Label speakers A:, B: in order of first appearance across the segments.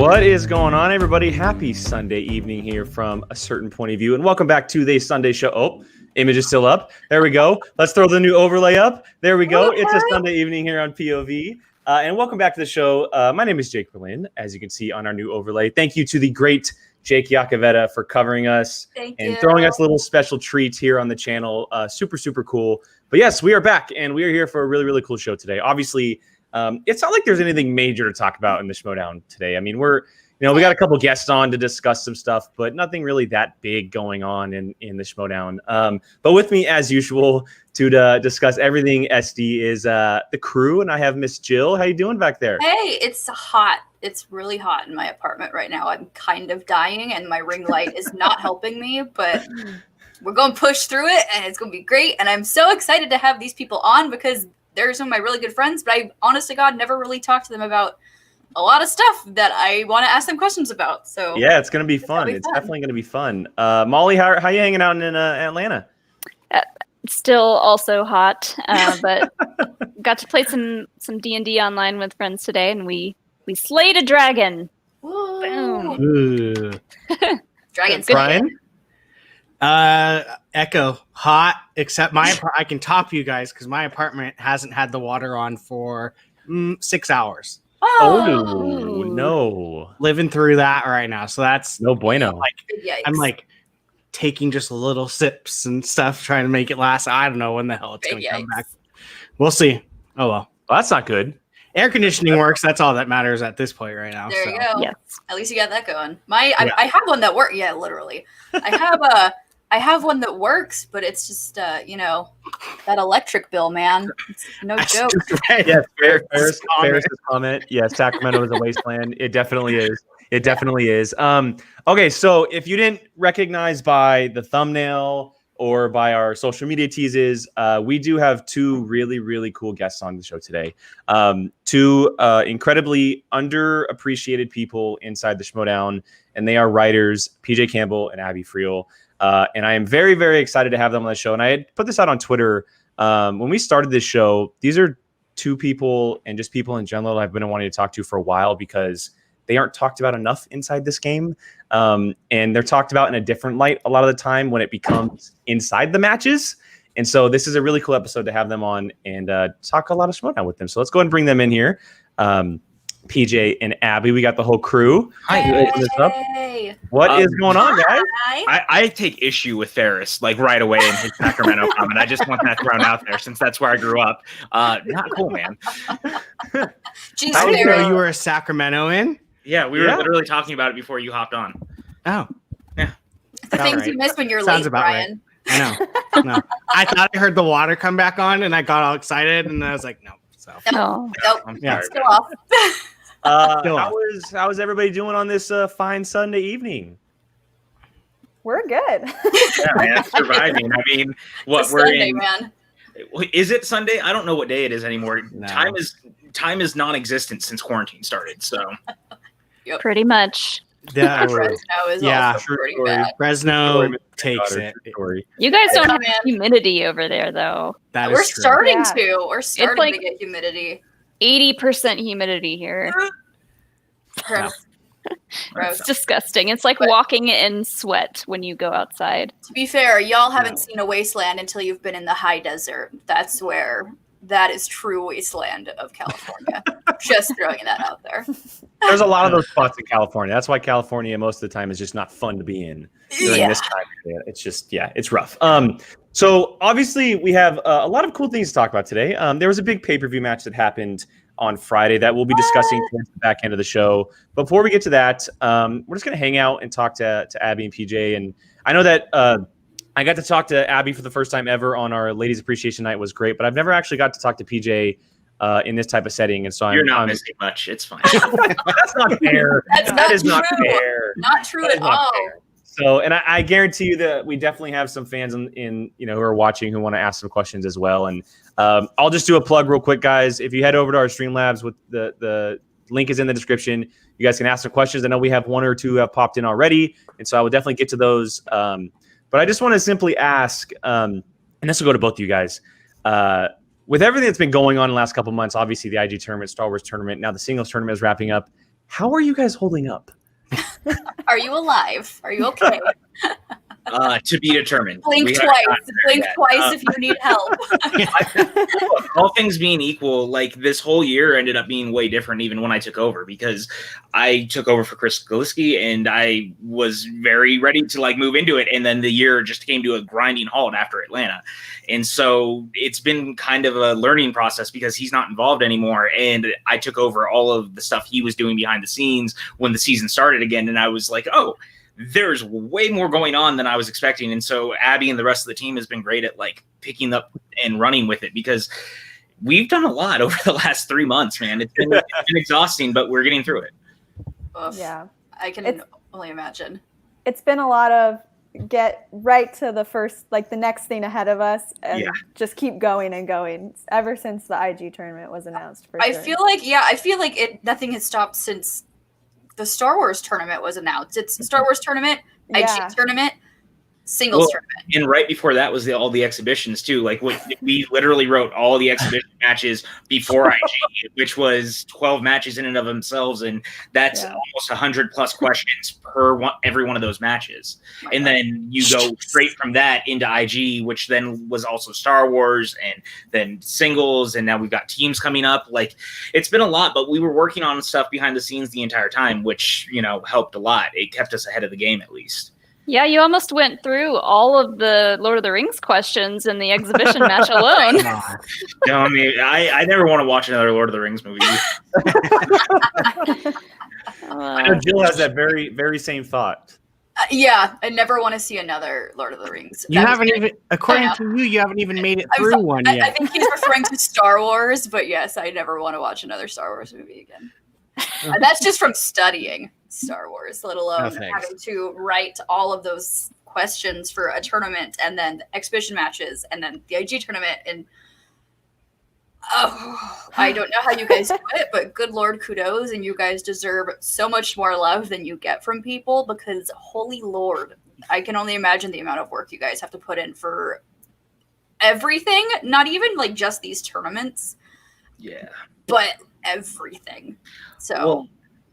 A: What is going on, everybody? Happy Sunday evening here from a certain point of view, and welcome back to the Sunday show. Oh, image is still up. There we go. Let's throw the new overlay up. There we go. It's a Sunday evening here on POV, and welcome back to the show. My name is Jake Berlin, as you can see on our new overlay. Thank you to the great Jake Iacovetta for covering us and throwing us little special treats here on the channel. Super, super cool. But yes, we are back, and we are here for a really, really cool show today. Obviously, it's not like there's anything major to talk about in the Schmodown today. I mean, we got a couple guests on to discuss some stuff, but nothing really that big going on in the Schmodown. But with me, as usual, to discuss everything SD is the crew, and I have Miss Jill. How you doing back there?
B: Hey, it's hot. It's really hot in my apartment right now. I'm kind of dying, and my ring light is not helping me, but we're going to push through it, and it's going to be great. And I'm so excited to have these people on because they're some of my really good friends, but I, honest to God, never really talked to them about a lot of stuff that I want to ask them questions about. So
A: yeah, it's going to be fun. It's definitely going to be fun. Molly, how you hanging out in Atlanta?
C: Still also hot, but got to play some D&D online with friends today, and we slayed a dragon.
B: Woo.
C: Boom.
B: Dragon.
A: Brian?
D: Echo, hot, except I can top you guys because my apartment hasn't had the water on for 6 hours.
A: Oh no.
D: Living through that right now. So that's
A: no bueno.
D: I'm like taking just little sips and stuff, trying to make it last. I don't know when the hell it's going to come back. We'll see. Oh, well,
A: that's not good.
D: Air conditioning works. That's all that matters at this point right now.
B: There you go.
C: Yes.
B: At least you got that going. I have one that works. Yeah, literally. I have one that works, but it's just that electric bill, man. It's no joke.
A: Yes, Ferris's comment. Yeah, Sacramento is a wasteland. It definitely is. It definitely is. Okay, so if you didn't recognize by the thumbnail or by our social media teases, we do have two really, really cool guests on the show today. Two incredibly underappreciated people inside the Schmodown, and they are writers PJ Campbell and Abby Friel. And I am very, very excited to have them on the show. And I had put this out on Twitter. When we started this show, these are two people and just people in general that I've been wanting to talk to for a while because they aren't talked about enough inside this game. And they're talked about in a different light a lot of the time when it becomes inside the matches. And so this is a really cool episode to have them on and talk a lot of Schmodown with them. So let's go ahead and bring them in here. PJ and Abby, we got the whole crew.
B: Hey.
A: What is going on, guys?
E: I take issue with Ferris like right away in his Sacramento comment. I just want that thrown out there since that's where I grew up. Not cool, man.
B: Jeez,
D: I didn't know you were a Sacramento-in.
E: Yeah, we were literally talking about it before you hopped on.
D: Oh, yeah.
B: The things you miss when you're
D: Sounds
B: late,
D: about
B: Brian.
D: Right. I know. No. I thought I heard the water come back on, and I got all excited, and I was like, no. So
B: Nope.
D: Yeah.
B: Still off.
A: How is everybody doing on this fine Sunday evening?
F: We're good.
E: Yeah, man, surviving. I mean,
B: It's
E: we're
B: Sunday,
E: in.
B: man.
E: Is it Sunday? I don't know what day it is anymore.
D: No.
E: Time is non-existent since quarantine started. So
C: Pretty much.
D: Yeah.
B: Fresno is also pretty bad.
D: Fresno takes it.
C: You guys don't have
B: man.
C: humidity over there, though.
D: That
B: We're
D: is true.
B: starting
F: Yeah.
B: to. We're starting
C: like-
B: to get humidity.
C: 80% humidity here.
B: Gross.
C: It's disgusting. It's like walking in sweat when you go outside.
B: To be fair, y'all haven't seen a wasteland until you've been in the high desert. That's where that is true wasteland of California. Just throwing that out there.
A: There's a lot of those spots in California. That's why California most of the time is just not fun to be in during this time. It's just, it's rough. So obviously we have a lot of cool things to talk about today. There was a big pay-per-view match that happened on Friday that we'll be discussing towards the back end of the show. Before we get to that, we're just going to hang out and talk to Abby and PJ. And I know that I got to talk to Abby for the first time ever on our Ladies Appreciation Night. It was great, but I've never actually got to talk to PJ in this type of setting. And so
E: you're not missing much. It's fine.
A: That's not fair.
B: That
A: is not
B: true.
A: fair.
B: Not true
A: That
B: at
A: is not
B: all.
A: fair. So, and I guarantee you that we definitely have some fans in who are watching who want to ask some questions as well. And I'll just do a plug real quick, guys. If you head over to our Streamlabs, with the link is in the description. You guys can ask some questions. I know we have one or two have popped in already, and so I will definitely get to those. But I just want to simply ask, and this will go to both of you guys. With everything that's been going on in the last couple of months, obviously the IG tournament, Star Wars tournament, now the singles tournament is wrapping up. How are you guys holding up?
B: Are you alive? Are you okay?
E: To be determined.
B: Blink
E: We haven't
B: twice.
E: gotten there
B: Blink
E: yet.
B: twice if you need help.
E: All things being equal, like this whole year ended up being way different even when I took over, because I took over for Chris Galiski and I was very ready to like move into it, and then the year just came to a grinding halt after Atlanta. And so it's been kind of a learning process because he's not involved anymore, and I took over all of the stuff he was doing behind the scenes when the season started again, and I was like, oh, there's way more going on than I was expecting. And so Abby and the rest of the team has been great at like picking up and running with it, because we've done a lot over the last 3 months, man. It's been exhausting, but we're getting through it.
B: Oof.
F: Yeah.
B: I can only imagine.
F: It's been a lot of get right to the next thing ahead of us and just keep going and going ever since the IG tournament was announced.
B: I feel like nothing has stopped since the Star Wars tournament was announced. It's Star Wars tournament, IG tournament, singles tournament.
E: And right before that was all the exhibitions too. Like we literally wrote all the exhibition matches before IG, which was 12 matches in and of themselves, and that's almost 100 plus questions per every one of those matches. And then you go straight from that into IG, which then was also Star Wars, and then singles, and now we've got teams coming up. Like it's been a lot, but we were working on stuff behind the scenes the entire time, which helped a lot. It kept us ahead of the game at least.
C: Yeah, you almost went through all of the Lord of the Rings questions in the exhibition match alone.
E: No, I mean, I never want to watch another Lord of the Rings movie.
A: I know Jill has that very, very same thought.
B: Yeah, I never want to see another Lord of the Rings.
D: You haven't even, according to you haven't even made it through one yet.
B: I think he's referring to Star Wars, but yes, I never want to watch another Star Wars movie again. That's just from studying Star Wars, let alone having to write all of those questions for a tournament, and then the exhibition matches, and then the IG tournament. And I don't know how you guys do it, but good Lord, kudos, and you guys deserve so much more love than you get from people, because holy Lord, I can only imagine the amount of work you guys have to put in for everything, not even like just these tournaments.
E: Yeah.
B: But everything. So
E: well,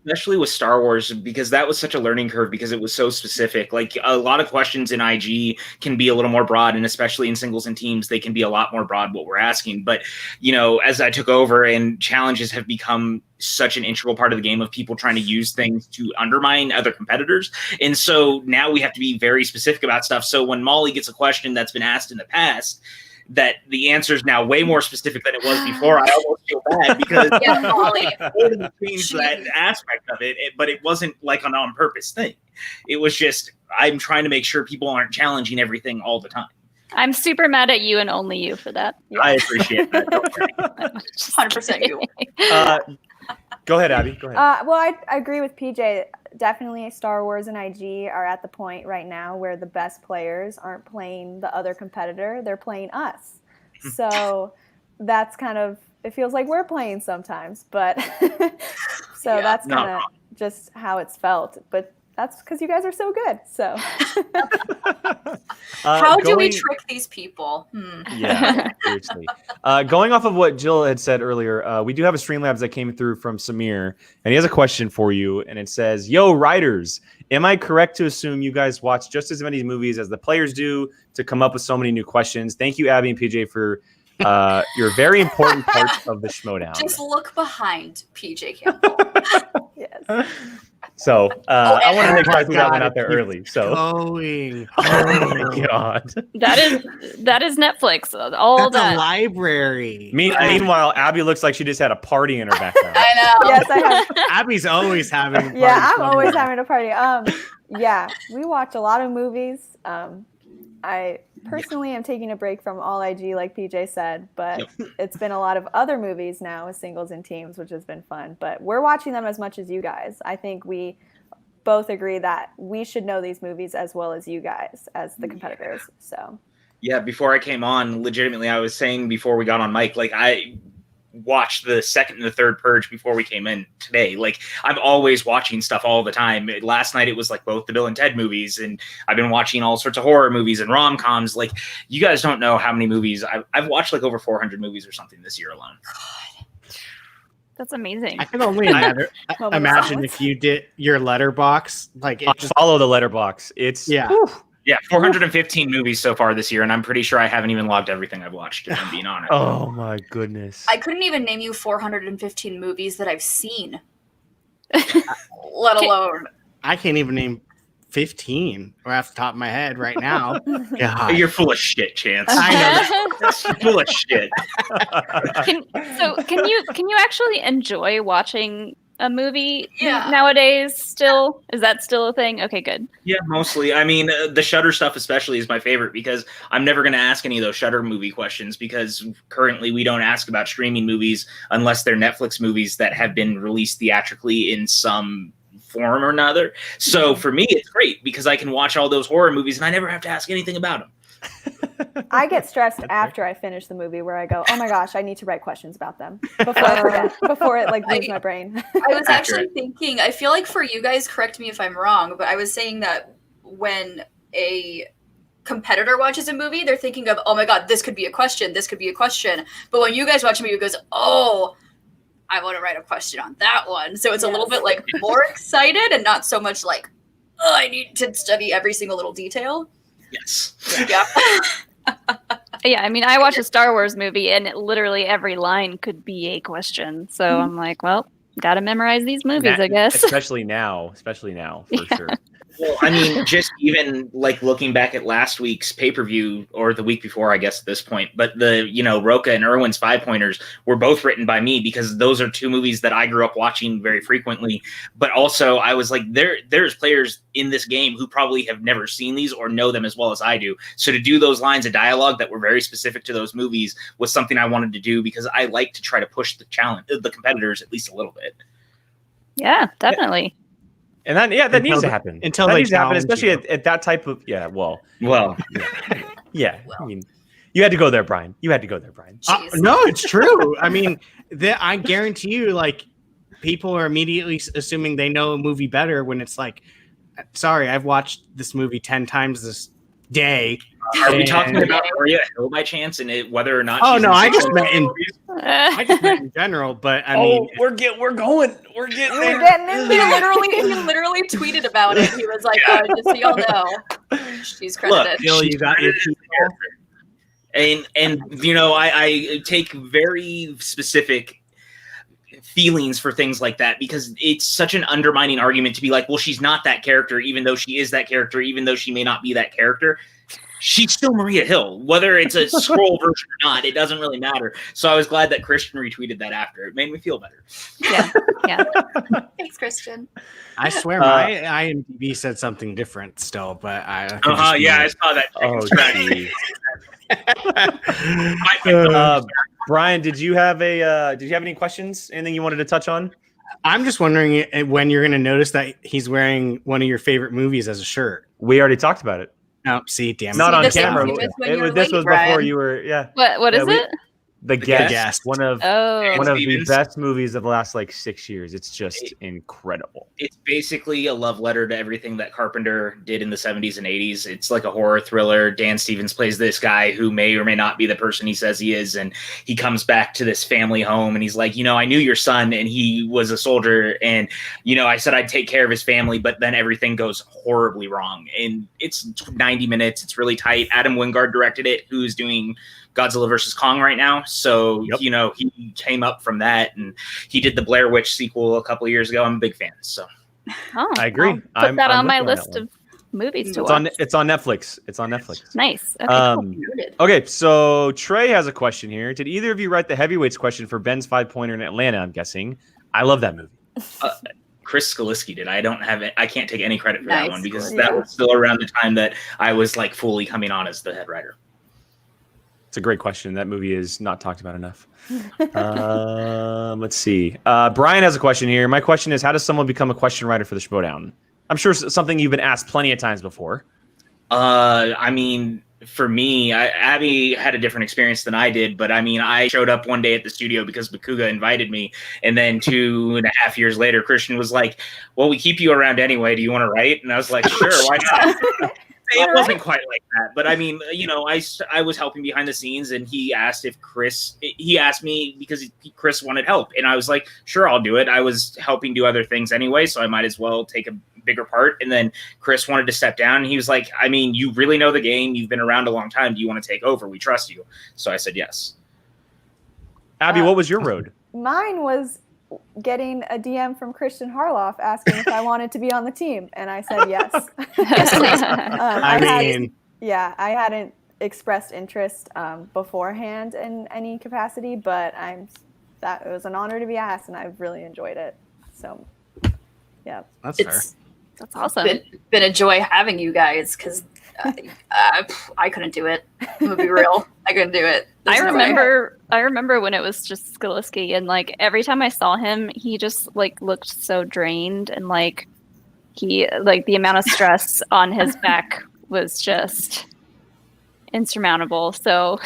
E: especially with Star Wars, because that was such a learning curve, because it was so specific. Like a lot of questions in IG can be a little more broad, and especially in singles and teams, they can be a lot more broad what we're asking. But, as I took over, and challenges have become such an integral part of the game of people trying to use things to undermine other competitors. And so now we have to be very specific about stuff. So when Molly gets a question that's been asked in the past, that the answer is now way more specific than it was before, I almost feel bad, because
B: Molly
E: changed that aspect of it, but it wasn't like an on-purpose thing. It was just, I'm trying to make sure people aren't challenging everything all the time.
C: I'm super mad at you and only you for that.
E: I appreciate that.
B: 100% you.
A: Go ahead, Abby. Go ahead.
F: Well, I agree with PJ. Definitely Star Wars and IG are at the point right now where the best players aren't playing the other competitor, they're playing us. So that's kind of, it feels like we're playing sometimes, but that's kind of just how it's felt. But that's because you guys are so good. So
B: how do we trick these people?
A: Yeah, seriously. Going off of what Jill had said earlier, we do have a Streamlabs that came through from Samir, and he has a question for you, and it says, "Yo, writers, am I correct to assume you guys watch just as many movies as the players do to come up with so many new questions? Thank you, Abby and PJ, for your very important part of the Schmodown."
B: Just look behind PJ Campbell.
F: Yes.
A: So I want to make sure I threw that one out there early. So
D: going.
A: oh my god,
C: that is Netflix. All
D: That's
C: that
D: a library.
A: Meanwhile, Abby looks like she just had a party in her background.
B: I know.
F: Yes, I have.
D: Abby's always having a party.
F: Yeah, I'm always having a party. Yeah, we watch a lot of movies. I personally am taking a break from all IG, like PJ said, but it's been a lot of other movies now with singles and teams, which has been fun. But we're watching them as much as you guys. I think we both agree that we should know these movies as well as you guys, as the competitors. So
E: yeah, before I came on, legitimately, I was saying before we got on mic, like I watched the second and the third Purge before we came in today. Like I'm always watching stuff all the time. Last night it was like both the Bill and Ted movies, and I've been watching all sorts of horror movies and rom-coms. Like you guys don't know how many movies I've watched, like over 400 movies or something this year alone.
C: That's amazing.
D: I can only imagine if you did your letterbox, like it just,
A: follow the letterbox. It's
D: yeah.
A: whew.
E: Yeah, 415 movies so far this year, and I'm pretty sure I haven't even logged everything I've watched, if I'm being honest.
A: Oh my goodness.
B: I couldn't even name you 415 movies that I've seen, let alone.
D: I can't even name 15 right off the top of my head right now. God.
E: You're full of shit, Chance.
D: I know.
E: You're full of shit.
C: Can you actually enjoy watching a movie
B: Yeah.
C: nowadays still? Is that still a thing? Okay, good.
E: Yeah, mostly. I mean, the Shudder stuff especially is my favorite because I'm never going to ask any of those Shudder movie questions because currently we don't ask about streaming movies unless they're Netflix movies that have been released theatrically in some form or another. So for me, it's great because I can watch all those horror movies and I never have to ask anything about them.
F: I get stressed after I finish the movie where I go, oh my gosh, I need to write questions about them before I forget, before it like leaves my brain.
B: I was actually thinking, I feel like for you guys, correct me if I'm wrong, but I was saying that when a competitor watches a movie, they're thinking of, oh my God, this could be a question, this could be a question. But when you guys watch a movie, it goes, oh, I want to write a question on that one. So it's a little bit like more excited and not so much like, oh, I need to study every single little detail.
E: Yes.
B: Yeah.
C: Yeah, I mean, I watch a Star Wars movie and literally every line could be a question. So I'm like, well, gotta memorize these movies, I guess.
A: Especially now, for sure.
E: Well, I mean, just even like looking back at last week's pay-per-view or the week before, I guess at this point, but the, Roka and Irwin's 5-pointers were both written by me because those are two movies that I grew up watching very frequently. But also I was like, there's players in this game who probably have never seen these or know them as well as I do. So to do those lines of dialogue that were very specific to those movies was something I wanted to do because I like to try to push the competitors at least a little bit.
C: Yeah, definitely.
A: And that needs to happen.
D: Until
A: that
D: they
A: needs to happen,
D: challenge
A: especially
D: you.
A: at that type of well.
E: Yeah.
A: I mean, you had to go there, Brian.
B: Jeez.
D: No, it's true. I mean, I guarantee you, like, people are immediately assuming they know a movie better when it's like, sorry, I've watched this movie 10 times this day.
E: Are we talking about Maria Hill by chance and whether or not?
D: Oh
E: she's
D: no,
E: in
D: I just
E: some
D: meant in
E: movies?
D: I just meant in general, but I mean,
A: we're getting
F: We're
A: there.
F: getting in
B: He
F: there.
B: literally tweeted about it. He was like, just so y'all know, she's credited.
D: Phil, you got your
E: And I take very specific feelings for things like that because it's such an undermining argument to be like, well, she's not that character, even though she is that character, even though she may not be that character. She's still Maria Hill, whether it's a scroll version or not. It doesn't really matter. So I was glad that Christian retweeted that after. It made me feel better.
C: Yeah.
B: Thanks, Christian.
D: I swear my IMDb said something different still, but I
E: saw that.
A: Brian, did you have any questions? Anything you wanted to touch on?
D: I'm just wondering when you're going to notice that he's wearing one of your favorite movies as a shirt.
A: We already talked about it.
D: Oh, see, damn it.
A: Not on
B: this
A: camera.
B: is when you're
A: This was
B: late, Brian.
A: before you were. Yeah.
C: What is it?
A: The Guest.
D: Guest.
A: One of
C: Oh.
A: one of the
E: Stevens.
A: best movies of the last 6 years. It's just incredible.
E: It's basically a love letter to everything that Carpenter did in the 70s and 80s. It's like a horror thriller. Dan Stevens plays this guy who may or may not be the person he says he is. And he comes back to this family home and he's like, I knew your son and he was a soldier. And, I said I'd take care of his family, but then everything goes horribly wrong. And it's 90 minutes. It's really tight. Adam Wingard directed it, who's doing Godzilla vs. Kong right now. So, he came up from that and he did the Blair Witch sequel a couple of years ago. I'm a big fan. So
A: I agree.
C: I'll put that on my
A: looking at
C: list
A: that
C: of movies to
A: It's
C: watch.
A: it's on Netflix. It's on Netflix.
C: Nice. Okay, cool.
A: Okay, so Trey has a question here. Did either of you write the heavyweights question for Ben's 5-pointer in Atlanta? I'm guessing. I love that movie.
E: Chris Skaliski did. I don't have it. I can't take any credit for
B: Nice.
E: that one because
F: Yeah.
E: that was still around the time that I was fully coming on as the head writer.
A: It's a great question. That movie is not talked about enough. Let's see. Brian has a question here. My question is, how does someone become a question writer for the Schmodown? I'm sure it's something you've been asked plenty of times before.
E: I mean, for me, Abby had a different experience than I did, but I mean, I showed up one day at the studio because Bakuga invited me. And then 2.5 years later, Christian was like, well, we keep you around anyway. Do you want to write? And I was like, sure, why not? It wasn't quite like that, but I mean, I was helping behind the scenes, and he asked me because Chris wanted help, and I was like, sure, I'll do it. I was helping do other things anyway, so I might as well take a bigger part. And then Chris wanted to step down, and he was like, I mean, you really know the game. You've been around a long time. Do you want to take over? We trust you. So I said yes.
A: Abby, what was your road?
F: Mine was getting a DM from Christian Harloff asking if I wanted to be on the team, and I said yes. I hadn't expressed interest beforehand in any capacity, but it was an honor to be asked, and I've really enjoyed it. So, yeah,
D: that's fair.
C: That's awesome.
B: Been a joy having you guys because I couldn't do it. I'm gonna be real. I couldn't do it.
C: I remember when it was just Skaliski, and like every time I saw him, he just like looked so drained, and like the amount of stress on his back was just insurmountable. So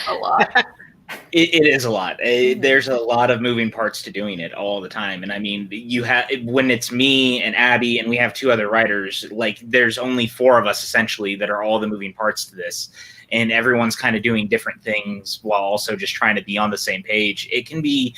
B: a lot.
E: It is a lot. There's a lot of moving parts to doing it all the time. And I mean, when it's me and Abby and we have 2 other writers, like there's only 4 of us essentially that are all the moving parts to this. And everyone's kind of doing different things while also just trying to be on the same page. It can be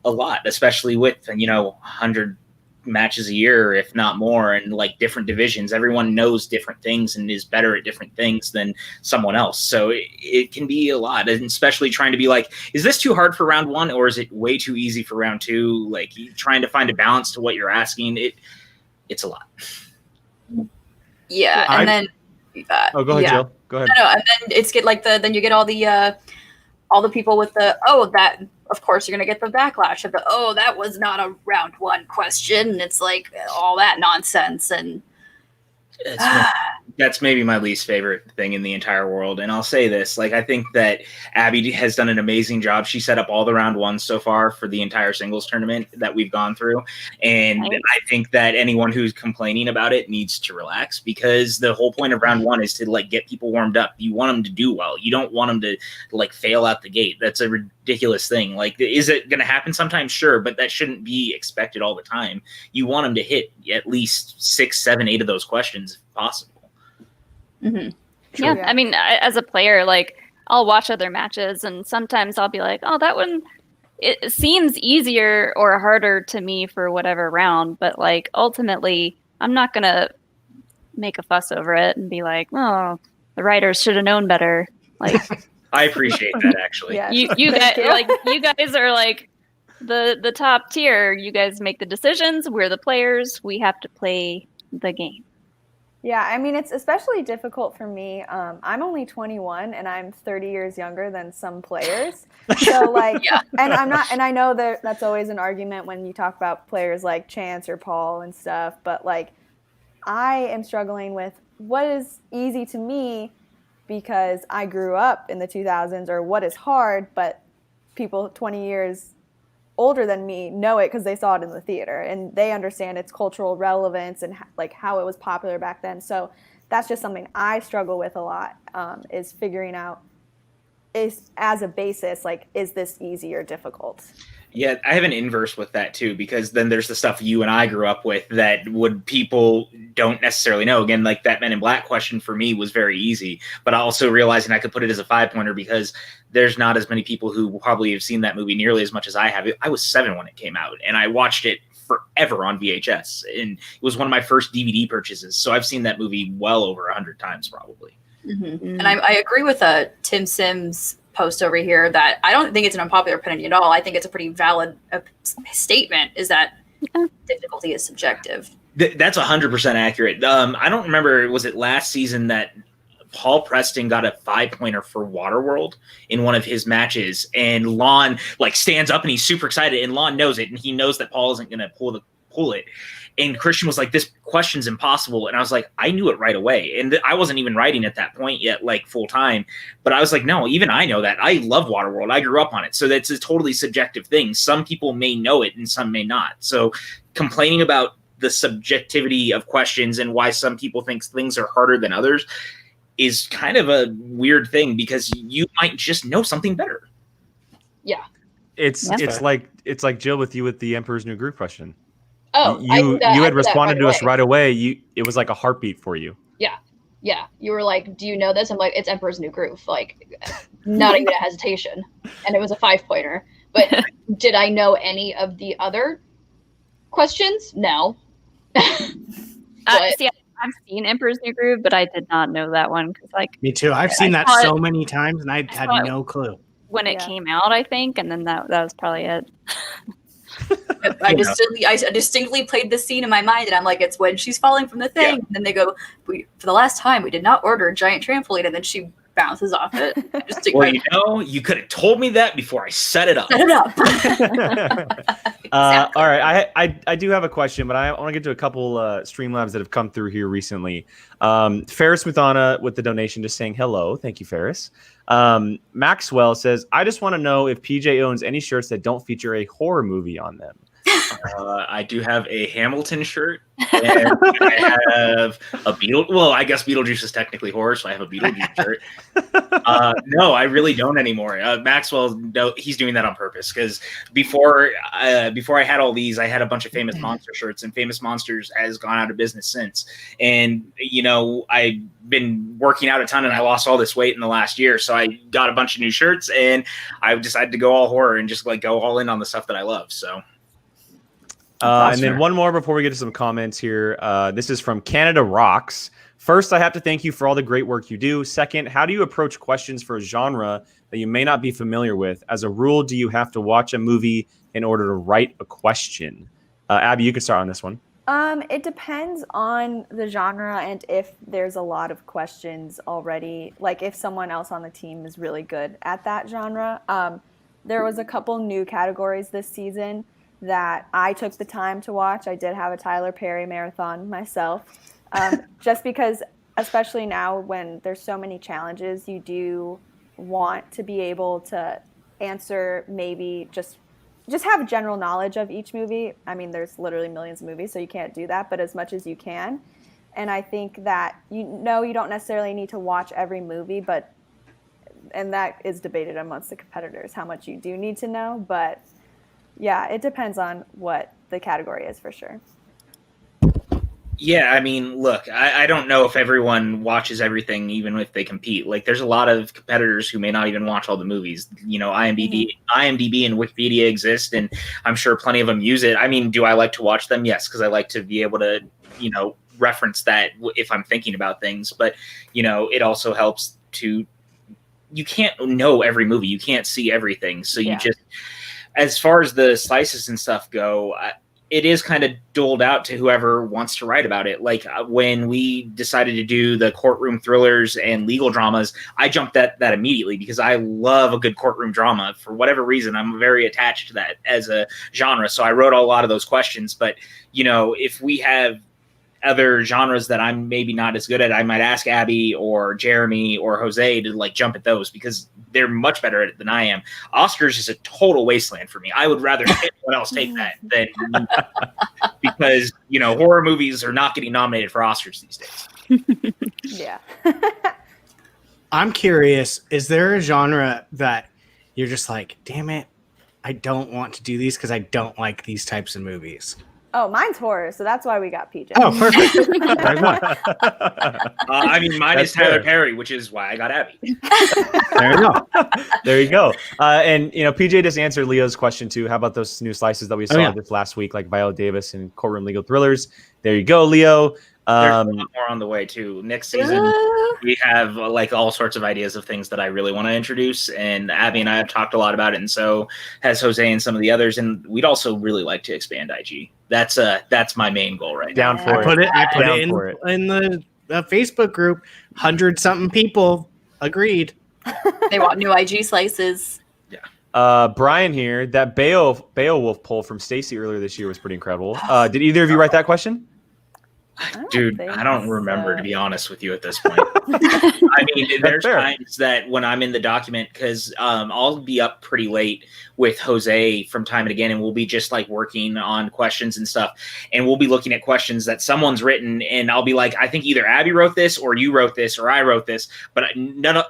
E: a lot, especially with, 100 matches a year, if not more, and like different divisions. Everyone knows different things and is better at different things than someone else. So it can be a lot, and especially trying to be like, is this too hard for round 1 or is it way too easy for round 2? Like trying to find a balance to what you're asking. It's a lot.
B: Yeah. And then
A: go ahead, Jill. Go ahead.
B: No, and then then you get all the people with that. Of course, you're going to get the backlash of that was not a round 1 question. And it's like all that nonsense. And
E: that's maybe my least favorite thing in the entire world. And I'll say this, like, I think that Abby has done an amazing job. She set up all the round 1s so far for the entire singles tournament that we've gone through. And
C: Nice.
E: I think that anyone who's complaining about it needs to relax, because the whole point of round 1 is to like get people warmed up. You want them to do well. You don't want them to like fail out the gate. That's a ridiculous thing. Like, is it going to happen sometimes? Sure, but that shouldn't be expected all the time. You want them to hit at least 6, 7, 8 of those questions if possible.
B: mm-hmm.
C: Yeah, I mean, as a player, like I'll watch other matches, and sometimes I'll be like, "Oh, that one, it seems easier or harder to me for whatever round." But like ultimately, I'm not gonna make a fuss over it and be like, "Oh, the writers should have known better." Like,
E: I appreciate that actually.
F: Yeah.
C: you guys, you guys are like the top tier. You guys make the decisions. We're the players. We have to play the game.
F: Yeah, I mean, it's especially difficult for me. I'm only 21 and I'm 30 years younger than some players. So like, and I know that that's always an argument when you talk about players like Chance or Paul and stuff, but like I am struggling with what is easy to me because I grew up in the 2000s, or what is hard, but people 20 years older than me know it because they saw it in the theater and they understand its cultural relevance and like how it was popular back then. So that's just something I struggle with a lot, is figuring out is as a basis, like, is this easy or difficult?
E: Yeah, I have an inverse with that too, because then there's the stuff you and I grew up with that people don't necessarily know. Again, like that Men in Black question for me was very easy, but also realizing I could put it as a 5-pointer because there's not as many people who probably have seen that movie nearly as much as I have. I was 7 when it came out, and I watched it forever on VHS, and it was one of my first DVD purchases. So I've seen that movie well over 100 times probably.
B: Mm-hmm. And I agree with Tim Sims' post over here that I don't think it's an unpopular opinion at all. I think it's a pretty valid statement, is that difficulty is subjective.
E: That's 100% accurate. I don't remember, was it last season that Paul Preston got a 5-pointer for Waterworld in one of his matches, and Lon like stands up and he's super excited, and Lon knows it, and he knows that Paul isn't going to pull it. And Christian was like, this question's impossible. And I was like, I knew it right away. And I wasn't even writing at that point yet, like full time. But I was like, no, even I know that. I love Waterworld. I grew up on it. So that's a totally subjective thing. Some people may know it and some may not. So complaining about the subjectivity of questions and why some people think things are harder than others is kind of a weird thing, because you might just know something better.
B: Yeah.
A: It's like Jill with you with the Emperor's New Groove question.
B: Oh,
A: you had responded to us right away. It was like a heartbeat for you.
G: Yeah. You were like, do you know this? I'm like, it's Emperor's New Groove. Like, not even a hesitation. And it was a 5-pointer. But did I know any of the other questions? No.
C: See, I've seen Emperor's New Groove, but I did not know that one because, like,
D: Me too. I've seen that so many times, and I had no clue
C: when it came out, I think, and then that was probably it.
B: I distinctly played this scene in my mind, and I'm like, it's when she's falling from the thing, and then they go, for the last time, we did not order a giant trampoline, and then she bounces off it.
E: Well, you could have told me that before I set it up.
B: Set it up.
A: Exactly. All right, I do have a question, but I want to get to a couple Streamlabs that have come through here recently. Ferris Muthana with the donation, just saying hello. Thank you, Ferris. Maxwell says, I just want to know if PJ owns any shirts that don't feature a horror movie on them.
E: I do have a Hamilton shirt, and I have a Well, I guess Beetlejuice is technically horror, so I have a Beetlejuice shirt. No, I really don't anymore. Maxwell, no, he's doing that on purpose because before I had all these, I had a bunch of Famous Monster shirts, and Famous Monsters has gone out of business since. And I've been working out a ton, and I lost all this weight in the last year, so I got a bunch of new shirts, and I decided to go all horror and just like go all in on the stuff that I love. So.
A: And then one more before we get to some comments here. This is from Canada Rocks. First, I have to thank you for all the great work you do. Second, how do you approach questions for a genre that you may not be familiar with? As a rule, do you have to watch a movie in order to write a question? Abby, you can start on this one.
F: It depends on the genre and if there's a lot of questions already. Like if someone else on the team is really good at that genre. There was a couple new categories this season that I took the time to watch. I did have a Tyler Perry marathon myself, just because, especially now when there's so many challenges, you do want to be able to answer maybe just have general knowledge of each movie. I mean, there's literally millions of movies, so you can't do that, but as much as you can. And I think that you don't necessarily need to watch every movie, and that is debated amongst the competitors, how much you do need to know, but yeah, it depends on what the category is for sure.
E: Yeah, I mean, look, I don't know if everyone watches everything, even if they compete. Like, there's a lot of competitors who may not even watch all the movies. IMDb and Wikipedia exist, and I'm sure plenty of them use it. I mean, do I like to watch them? Yes, because I like to be able to, reference that if I'm thinking about things. But, it also helps to, you can't know every movie. You can't see everything. So you just... As far as the slices and stuff go, it is kind of doled out to whoever wants to write about it. Like when we decided to do the courtroom thrillers and legal dramas, I jumped at that immediately because I love a good courtroom drama. For whatever reason, I'm very attached to that as a genre. So I wrote a lot of those questions. But, if we have other genres that I'm maybe not as good at, I might ask Abby or Jeremy or Jose to like jump at those because they're much better at it than I am. Oscars is a total wasteland for me. I would rather anyone else take that than because, horror movies are not getting nominated for Oscars these days.
F: Yeah.
D: I'm curious, is there a genre that you're just like, damn it, I don't want to do these because I don't like these types of movies?
F: Oh, mine's horror, so that's why we got PJ.
D: Oh, perfect.
E: Mine is Tyler Perry, which is why I got Abby.
D: There you go.
A: There you go. And PJ just answered Leo's question too. How about those new slices that we saw this last week, like Viola Davis and Courtroom Legal Thrillers? There you go, Leo.
E: There's a lot more on the way too. Next season, we have like all sorts of ideas of things that I really want to introduce, and Abby and I have talked a lot about it, and so has Jose and some of the others. And we'd also really like to expand IG. That's my main goal right now.
A: Down for it.
D: I put it in the Facebook group. 100-something people agreed.
B: They want new IG slices.
A: Brian here. That Beowulf poll from Stacy earlier this year was pretty incredible. Did either of you write that question?
E: Dude, I don't remember, to be honest with you at this point. I mean, there's times that when I'm in the document, because I'll be up pretty late with Jose from time and again, and we'll be just like working on questions and stuff. And we'll be looking at questions that someone's written, and I'll be like, I think either Abby wrote this, or you wrote this, or I wrote this. But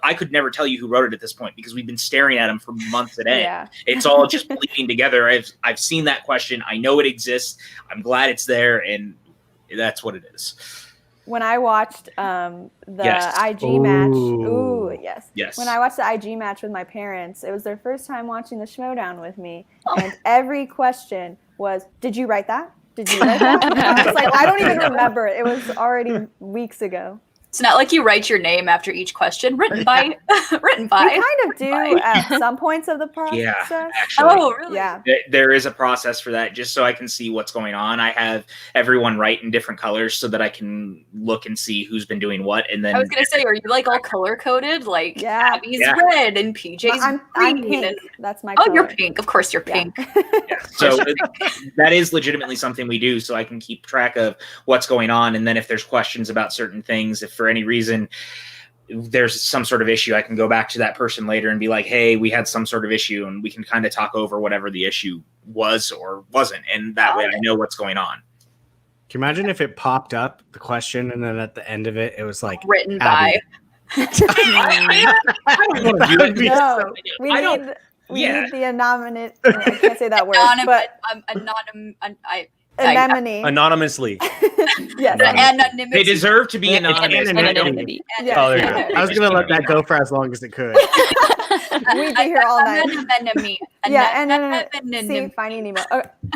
E: I could never tell you who wrote it at this point because we've been staring at them for months a day. Yeah. It's all just bleeding together. I've seen that question. I know it exists. I'm glad it's there, and that's what it is.
F: when I watched the
E: Yes.
F: IG match.
D: Ooh.
F: Ooh, yes.
E: Yes.
F: When I watched the IG match with my parents, it was their first time watching the Schmodown with me, and every question was, "Did you write that? Did you write that?" And I was like, I don't even remember. It was already weeks ago.
B: It's not like you write your name after each question. Written by. Written by.
F: We kind of do at some points of the process.
E: Yeah, actually.
B: Oh, really?
F: Yeah.
E: There is a process for that, just so I can see what's going on. I have everyone write in different colors so that I can look and see who's been doing what. And then
B: I was gonna say, are you like all color coded? Like
F: Yeah.
B: Abby's
E: Yeah.
B: red and PJ's
F: I'm
B: green.
F: pink.
B: And,
F: That's my
B: oh,
F: color.
B: you're pink. Of course, you're
F: Yeah.
B: pink.
E: Yeah. So that is legitimately something we do, so I can keep track of what's going on. And then if there's questions about certain things, if for any reason there's some sort of issue, I can go back to that person later and be like, hey, we had some sort of issue, and we can kind of talk over whatever the issue was or wasn't. And that way I know what's going on.
D: Can you imagine if it popped up, the question, and then at the end of it, it was like,
B: Written
D: Abby.
E: I don't want to do
D: That'd be
E: it.
F: No, we
E: I don't-
F: need we
E: yeah.
F: need the anonymous. I can't say that word, but anemone.
A: Anonymously.
F: Yes.
B: The anonymity.
E: They deserve to be anonymous.
D: anonymity.
C: Anonymity.
F: Yeah.
A: Oh, there you go.
D: I was gonna let that go for as long as it could.
F: We'd be here all night.
B: Anemone.
F: Yeah, and see, Finding Nemo.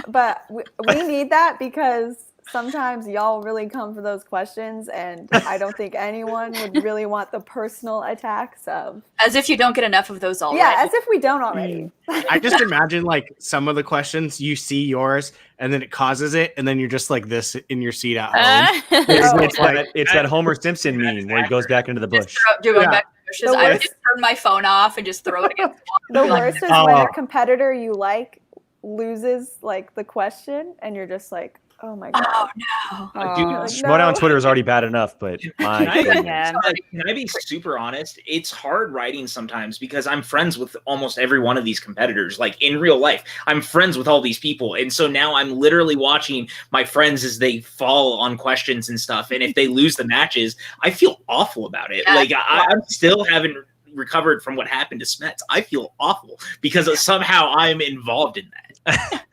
F: But we need that because sometimes y'all really come for those questions, and I don't think anyone would really want the personal attacks of.
B: As if you don't get enough of those already.
F: Yeah, as if we don't already.
D: I just imagine like some of the questions, you see yours, and then it causes it, and then you're just like this in your seat at home.
A: It's that Homer Simpson meme where he goes back into the bush.
B: Going
D: Yeah.
B: back to the bushes.
F: The
B: I would
F: worst-
B: just turn my phone off and just throw it against the
F: The
B: wall.
F: worst is when a competitor you like loses like the question, and you're just like, oh my god.
B: Oh no.
E: Dude,
F: Like,
A: Schmodown
F: no.
A: Twitter is already bad enough, but my
E: Can I,
A: goodness.
C: Yeah.
E: can I be super honest? It's hard writing sometimes because I'm friends with almost every one of these competitors. Like in real life, I'm friends with all these people. And so now I'm literally watching my friends as they fall on questions and stuff. And if they lose the matches, I feel awful about it.
B: Yeah.
E: Like I'm still haven't recovered from what happened to Smets. I feel awful because somehow I'm involved in that.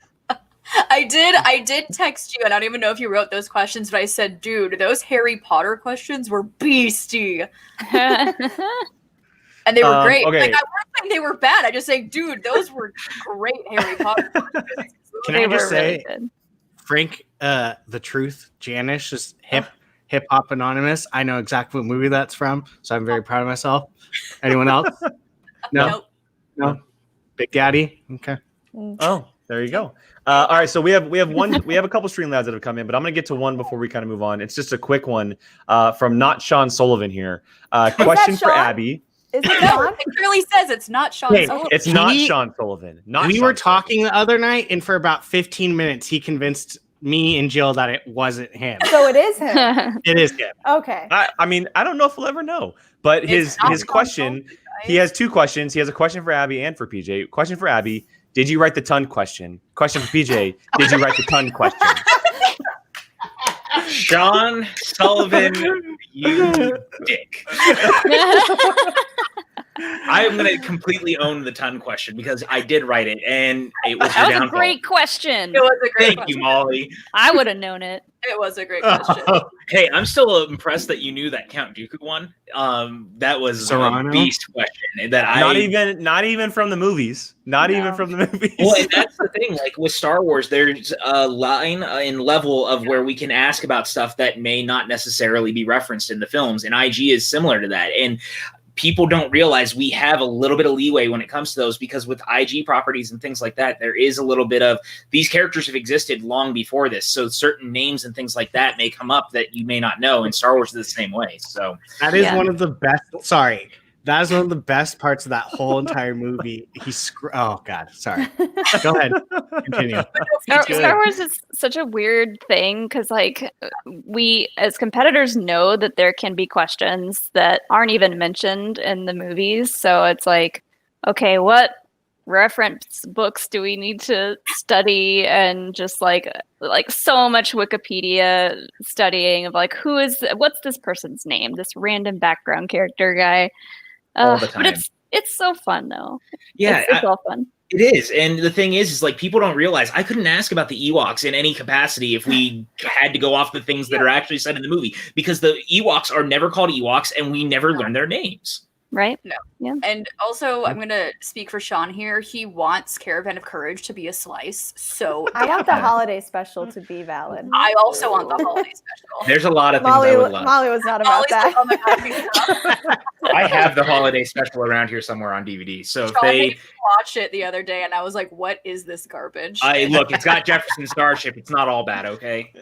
B: I did text you, and I don't even know if you wrote those questions, but I said, dude, those Harry Potter questions were beastie. And they were great.
A: okay.
B: Like, I wasn't saying they were bad. I just saying, dude, those were great Harry Potter questions.
D: Can
C: They
D: I
C: were
D: just
C: really
D: say,
C: good.
D: Frank, the truth, Janish is hip hop anonymous. I know exactly what movie that's from, so I'm very proud of myself. Anyone else? No,
B: Nope.
D: no. Big Daddy. Okay.
A: Oh, there you go. All right, so we have a couple Streamlabs that have come in, but I'm gonna get to one before we kind of move on. It's just a quick one from not Sean Sullivan here. Question for
F: Sean?
A: Abby.
F: Is it
B: No,
F: Sean?
B: it clearly says it's not Sean
D: Hey,
B: Sullivan.
A: It's not Sean Sullivan. Not
D: We
A: Sean
D: were
A: Sullivan.
D: talking the other night, and for about 15 minutes, he convinced me and Jill that it wasn't him.
F: So it is him.
D: It is him.
F: Okay.
A: I mean, I don't know if we'll ever know, but
B: It's
A: his
B: not Sean
A: question.
B: Sullivan, guys.
A: He has two questions. He has a question for Abby and for PJ. Question for Abby: did you write the ton question? Question for PJ: did you write the ton question?
E: Sean Sullivan, you dick. I'm going to completely own the ton question because I did write it, and it was
C: That
E: your
C: was a
E: downfall.
C: great question.
B: It was a great
E: Thank
B: question.
E: you, Molly.
C: I would have known it.
B: It was a great question.
E: Hey, I'm still impressed that you knew that Count Dooku one. That was
D: Serrano?
E: a beast question. That
A: Not even from the movies. Not even
F: No.
A: from the movies.
E: Well, and that's the thing. Like with Star Wars, there's a line in level of where we can ask about stuff that may not necessarily be referenced in the films, and IG is similar to that. And people don't realize we have a little bit of leeway when it comes to those because with IG properties and things like that, there is a little bit of these characters have existed long before this. So certain names and things like that may come up that you may not know. And Star Wars is the same way. So
D: That is
C: Yeah.
D: one of the best. Sorry. That is one of the best parts of that whole entire movie. Oh, God. Sorry. Go ahead. Continue.
C: Star Wars is such a weird thing because, like, we as competitors know that there can be questions that aren't even mentioned in the movies. So it's like, okay, what reference books do we need to study? And just like so much Wikipedia studying of like, what's this person's name? This random background character guy.
E: All the
C: But
E: time.
C: it's so fun though.
E: yeah,
C: It's all fun.
E: It is. And the thing is like people don't realize I couldn't ask about the Ewoks in any capacity if we had to go off the things that are actually said in the movie, because the Ewoks are never called Ewoks and we never learn their names.
C: Right?
B: No.
C: Yeah.
B: And also, I'm going to speak for Sean here. He wants Caravan of Courage to be a slice. So
F: I want the holiday special to be valid.
B: I also want the holiday special.
E: There's a lot of things I would love.
F: Molly was not about that.
E: I have the holiday special around here somewhere on DVD. So if
B: Sean
E: they
B: made me watch it the other day, and I was like, "What is this garbage?"
E: look, it's got Jefferson Starship. It's not all bad, okay?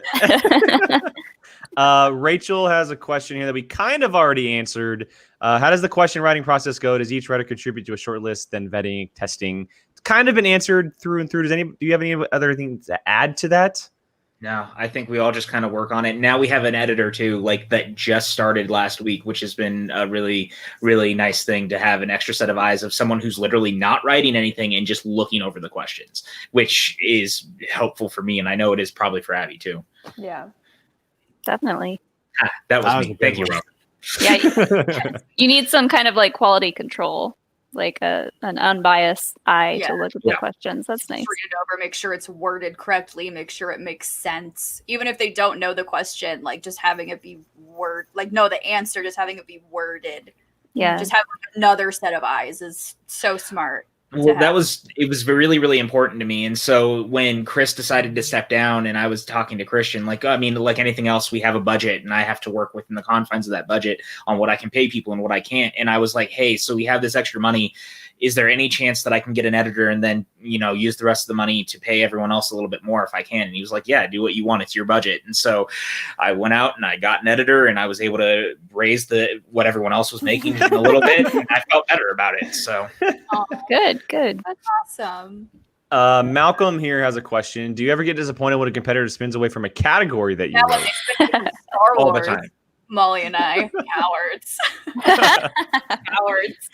A: Rachel has a question here that we kind of already answered. How does the question writing process go? Does each writer contribute to a short list, then vetting, testing? It's kind of been answered through and through. Do you have any other things to add to that?
E: No, I think we all just kind of work on it. Now we have an editor too, like that just started last week, which has been a really, really nice thing to have an extra set of eyes of someone who's literally not writing anything and just looking over the questions, which is helpful for me. And I know it is probably for Abby too.
F: Yeah.
C: Definitely.
E: That was me. Thank you, Rob.
C: Yeah. You need some kind of like quality control, like an unbiased eye to look at the questions. That's nice.
B: Read it over, make sure it's worded correctly, make sure it makes sense. Even if they don't know the question, like just having it be know the answer, just having it be worded.
C: Yeah.
B: Just having another set of eyes is so smart.
E: Well, it was really, really important to me. And so when Chris decided to step down and I was talking to Christian, like anything else, we have a budget and I have to work within the confines of that budget on what I can pay people and what I can't. And I was like, hey, so we have this extra money. Is there any chance that I can get an editor and then, use the rest of the money to pay everyone else a little bit more if I can? And he was like, yeah, do what you want. It's your budget. And so I went out and I got an editor and I was able to raise what everyone else was making a little bit. And I felt better about it. So
C: good.
B: That's awesome.
A: Malcolm here has a question. Do you ever get disappointed when a competitor spins away from a category that you wrote?
B: Star Wars.
E: All the time.
B: Molly and I, cowards. Cowards.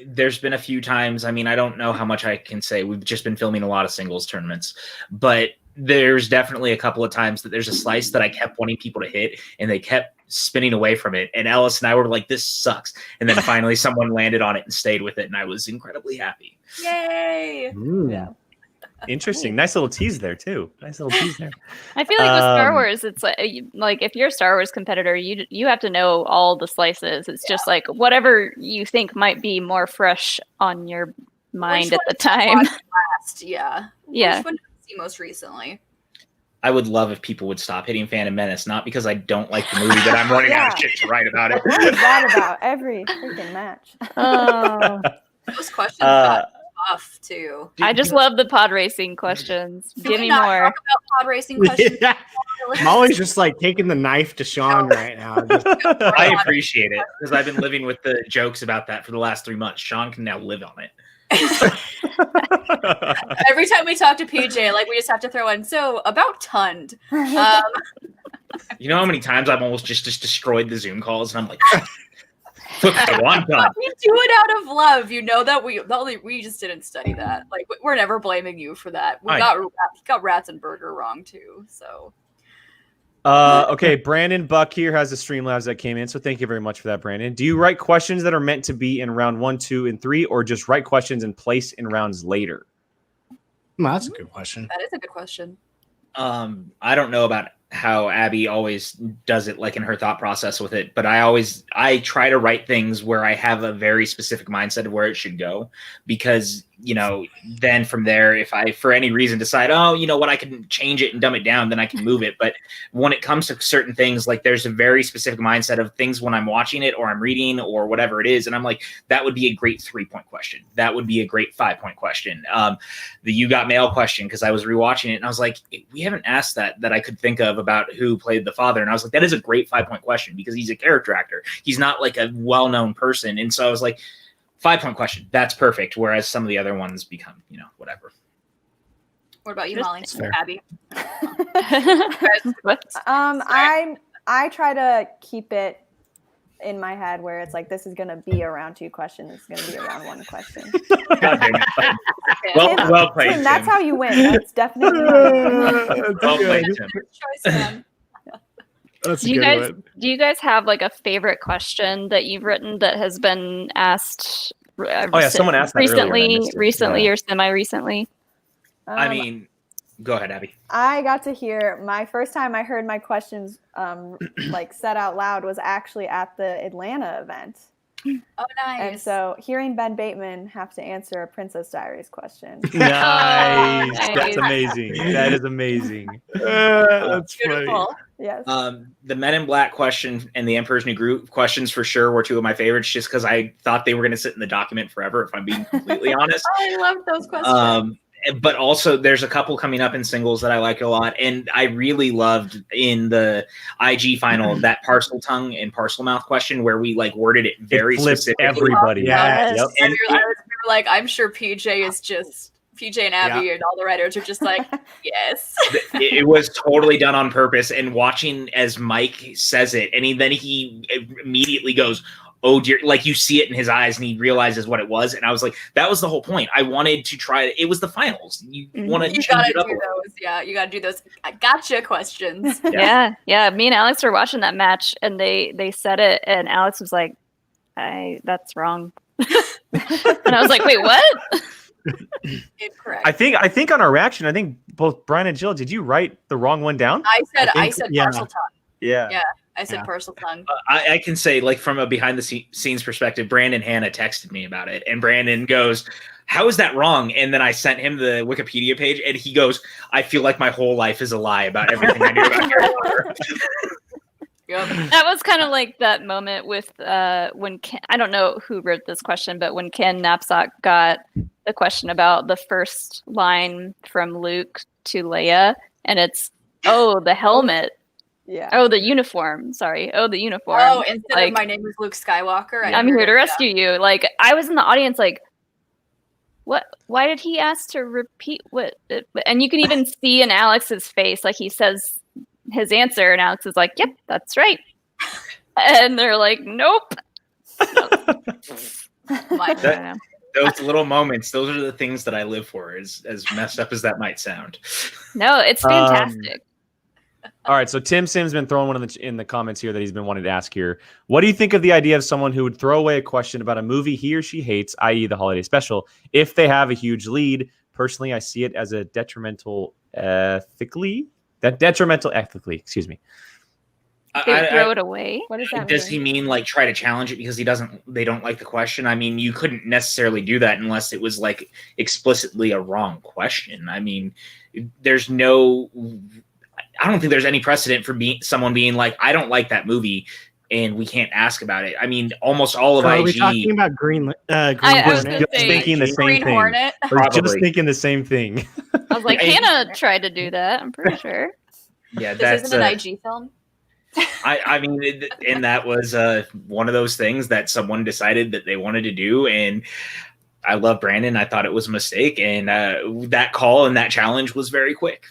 E: There's been a few times. I mean, I don't know how much I can say. We've just been filming a lot of singles tournaments, but there's definitely a couple of times that there's a slice that I kept wanting people to hit and they kept spinning away from it. And Ellis and I were like, this sucks. And then finally someone landed on it and stayed with it. And I was incredibly happy.
B: Yay.
F: Yeah.
A: Interesting. Nice little tease there too. I feel like with
C: Star Wars, it's like if you're a Star Wars competitor, you have to know all the slices. It's just like whatever you think might be more fresh on your mind at the time.
B: Yeah.
C: Yeah.
B: Which one did you see most recently?
E: I would love if people would stop hitting Phantom Menace, not because I don't like the movie, but I'm running out of shit to write about it.
F: What is that about? Every freaking match.
C: Oh.
B: Those questions got tough too.
C: I just love the pod racing questions. Give me more.
B: Talk about pod racing questions.
D: Yeah. Molly's just like taking the knife to Sean right now.
E: I appreciate it because I've been living with the jokes about that for the last 3 months. Sean can now live on it.
B: Every time we talk to PJ, like we just have to throw in, so about Tund.
E: You know how many times I've almost just destroyed the Zoom calls and I'm like, look, I'm done.
B: We do it out of love. You know that we just didn't study that. Like we're never blaming you for that. We got Ratzenberger wrong too. So
A: okay, Brandon Buck here has the Streamlabs that came in, so thank you very much for that, Brandon. Do you write questions that are meant to be in round 1, 2, and 3, or just write questions and place in rounds later?
D: Well, that's a good question.
B: That is a good question.
E: I don't know about how Abby always does it, like in her thought process with it, but I try to write things where I have a very specific mindset of where it should go, because then from there, if I for any reason decide, I can change it and dumb it down, then I can move it. But when it comes to certain things, like there's a very specific mindset of things when I'm watching it or I'm reading or whatever it is, and I'm like, that would be a great 3-point question, that would be a great 5-point question, the you got mail question, because I was rewatching it and I was like, we haven't asked that I could think of about who played the father, and I was like, that is a great 5-point question because he's a character actor, he's not like a well-known person. And so I was like, 5-point question, that's perfect. Whereas some of the other ones become, whatever.
B: What about you, Molly? Abby?
F: I try to keep it in my head where it's like, this is going to be a round 2 question. This is going to be a round 1 question.
E: well played.
F: Tim, that's how you win. That's definitely
E: well played, Tim.
B: Choice, man.
C: Do you guys have like a favorite question that you've written that has been asked
A: Oh yeah, someone asked that earlier, and I missed it.
C: recently
A: Yeah.
C: or semi-recently.
E: I mean, go ahead, Abby.
F: I got to hear my first time I heard my questions like said out loud was actually at the Atlanta event.
B: Oh, nice.
F: And so hearing Ben Bateman have to answer a Princess Diaries question.
A: Nice.
C: Nice.
A: That's amazing. That is amazing.
D: That's
B: Beautiful.
F: Yes.
E: The Men in Black question and the Emperor's New Groove questions for sure were two of my favorites, just because I thought they were going to sit in the document forever, if I'm being completely honest.
B: I love those questions.
E: But also, there's a couple coming up in singles that I like a lot, and I really loved in the IG final that parcel tongue and parcel mouth question where we like worded it very
A: flipped
E: specifically.
A: everybody.
D: Yes.
A: Yep.
B: And we were like, I'm sure PJ is just PJ and Abby and all the writers are just like, yes.
E: It was totally done on purpose. And watching as Mike says it, and then he immediately goes, "Oh dear," like you see it in his eyes and he realizes what it was. And I was like, that was the whole point. I wanted to try it was the finals. You want to
B: You
E: change
B: gotta
E: it up.
B: do those. Yeah, you gotta do those gotcha questions.
C: Yeah. Me and Alex were watching that match, and they said it, and Alex was like, "That's wrong," and I was like, "Wait, what?"
B: Incorrect.
A: I think on our reaction, I think both Brian and Jill, did you write the wrong one down?
B: I said parcel tongue.
A: Yeah.
B: Yeah. I said parcel tongue.
E: I can say, like, from a behind the scenes perspective, Brandon Hanna texted me about it, and Brandon goes, "How is that wrong?" And then I sent him the Wikipedia page, and he goes, "I feel like my whole life is a lie about everything I knew about Harry Potter."
B: Yep.
C: That was kind of like that moment with when Ken, I don't know who wrote this question, but when Ken Knapsack got the question about the first line from Luke to Leia, and it's, "Oh, the helmet."
F: Yeah.
C: Oh, the uniform. Sorry. Oh, the uniform.
B: Oh, instead
C: like,
B: of "My name is Luke Skywalker,"
C: I'm here to rescue you. Like, I was in the audience, like, what? Why did he ask to repeat what? And you can even see in Alex's face, like he says his answer, and Alex is like, "Yep, that's right." And they're like, "Nope."
E: Those little moments, those are the things that I live for, as messed up as that might sound.
C: No, it's fantastic.
A: All right, so Tim Sim's been throwing one in the comments here that he's been wanting to ask here. What do you think of the idea of someone who would throw away a question about a movie he or she hates, i.e. the holiday special, if they have a huge lead? Personally, I see it as a detrimental ethically. Excuse me.
C: They would throw it away.
F: What does that mean?
E: Does he mean like try to challenge it because they don't like the question? I mean, you couldn't necessarily do that unless it was like explicitly a wrong question. I mean, I don't think there's any precedent for someone being like, "I don't like that movie," and we can't ask about it. I mean, almost all of IG.
D: Are we talking about Green
C: I was
D: Hornet?
C: gonna
A: Just thinking the same
B: Green
A: thing.
B: Hornet.
A: We're just
E: Probably.
A: thinking the same thing.
C: I was like, Hannah tried to do that. I'm pretty sure.
E: Yeah,
B: This
E: that's
B: isn't an IG film.
E: I mean, and that was one of those things that someone decided that they wanted to do, and I love Brandon. I thought it was a mistake, and that call and that challenge was very quick.